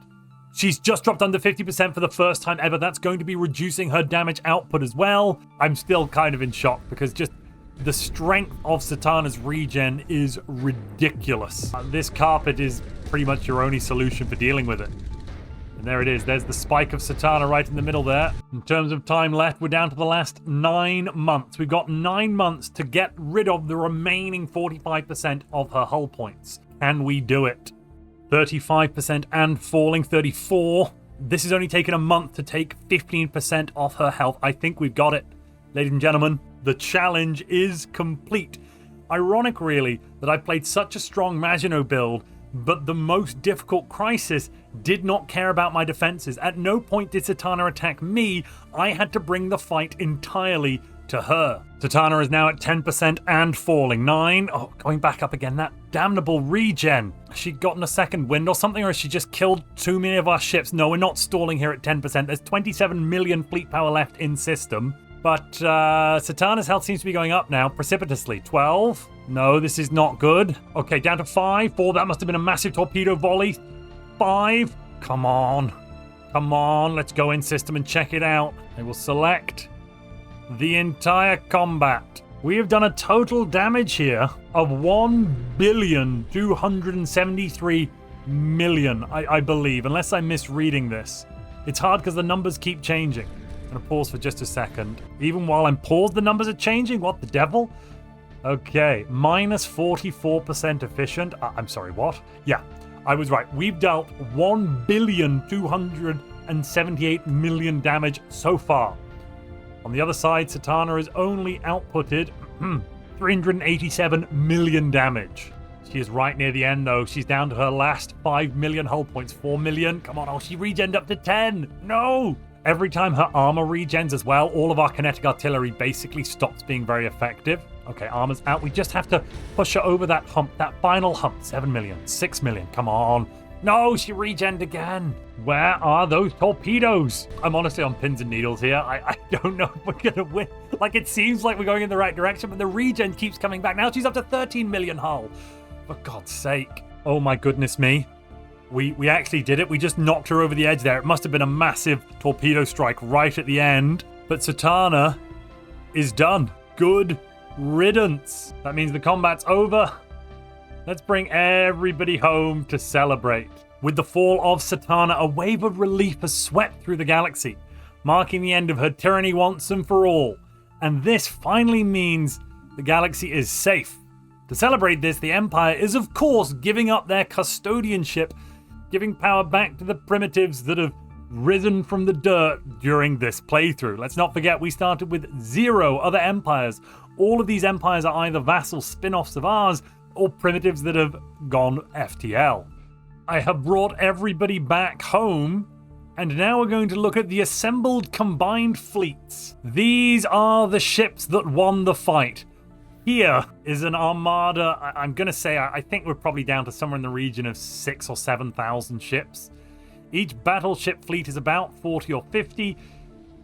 She's just dropped under 50% for the first time ever. That's going to be reducing her damage output as well. I'm still kind of in shock because just the strength of Satana's regen is ridiculous. This carpet is pretty much your only solution for dealing with it. And there it is. There's the spike of Satana right in the middle there. In terms of time left, we're down to the last 9 months. We've got 9 months to get rid of the remaining 45% of her hull points. Can we do it? 35% and falling, 34. This has only taken a month to take 15% off her health. I think we've got it. Ladies and gentlemen, the challenge is complete. Ironic, really, that I played such a strong Maginot build, but the most difficult crisis did not care about my defenses. At no point did Satana attack me. I had to bring the fight entirely to her. Satana is now at 10% and falling. 9. Oh, going back up again. That damnable regen. Has she gotten a second wind or something, or has she just killed too many of our ships? No, we're not stalling here at 10%. There's 27 million fleet power left in system. But Satana's health seems to be going up now precipitously. 12. No, this is not good. Okay, down to 5. 4. That must have been a massive torpedo volley. 5. Come on. Come on. Let's go in system and check it out. I will select the entire combat. We have done a total damage here of 1,273,000,000, I believe, unless I'm misreading this. It's hard because the numbers keep changing. I'm going to pause for just a second. Even while I'm paused, the numbers are changing? What the devil? Okay, minus 44% efficient. I'm sorry, what? Yeah, I was right. We've dealt 1,278,000,000 damage so far. On the other side, Satana has only outputted 387 million damage. She is right near the end, though. She's down to her last 5 million hull points. 4 million. Come on. Oh, she regened up to 10. No. Every time her armor regens as well, all of our kinetic artillery basically stops being very effective. Okay, armor's out. We just have to push her over that hump, that final hump. 7 million. 6 million. Come on. No, she regened again. Where are those torpedoes? I'm honestly on pins and needles here. I don't know if we're going to win. Like, it seems like we're going in the right direction, but the regen keeps coming back. Now she's up to 13 million hull. For God's sake. Oh my goodness me. We actually did it. We just knocked her over the edge there. It must have been a massive torpedo strike right at the end. But Satana is done. Good riddance. That means the combat's over. Let's bring everybody home to celebrate. With the fall of Satana, a wave of relief has swept through the galaxy, marking the end of her tyranny once and for all. And this finally means the galaxy is safe. To celebrate this, the Empire is of course giving up their custodianship, giving power back to the primitives that have risen from the dirt during this playthrough. Let's not forget we started with 0 other empires. All of these empires are either vassal spin-offs of ours or primitives that have gone FTL. I have brought everybody back home, and now we're going to look at the assembled combined fleets. These are the ships that won the fight. Here is an armada. I'm going to say I think we're probably down to somewhere in the region of 6,000 or 7,000 ships. Each battleship fleet is about 40 or 50.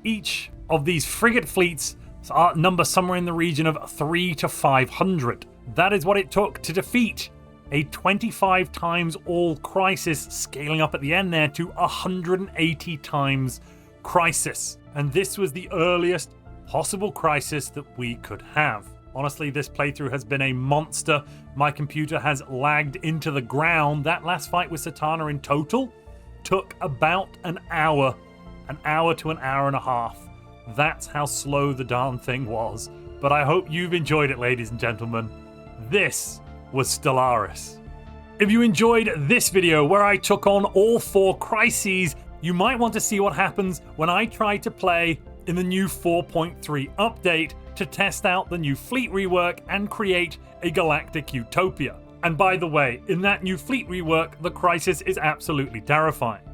Each of these frigate fleets number somewhere in the region of 300 to 500. That is what it took to defeat a 25 times all crisis, scaling up at the end there to 180 times crisis. And this was the earliest possible crisis that we could have. Honestly, this playthrough has been a monster. My computer has lagged into the ground. That last fight with Satana in total took about an hour to an hour and a half. That's how slow the darn thing was. But I hope you've enjoyed it, ladies and gentlemen. This was Stellaris. If you enjoyed this video where I took on all 4 crises, you might want to see what happens when I try to play in the new 4.3 update to test out the new fleet rework and create a galactic utopia. And by the way, in that new fleet rework, the crisis is absolutely terrifying.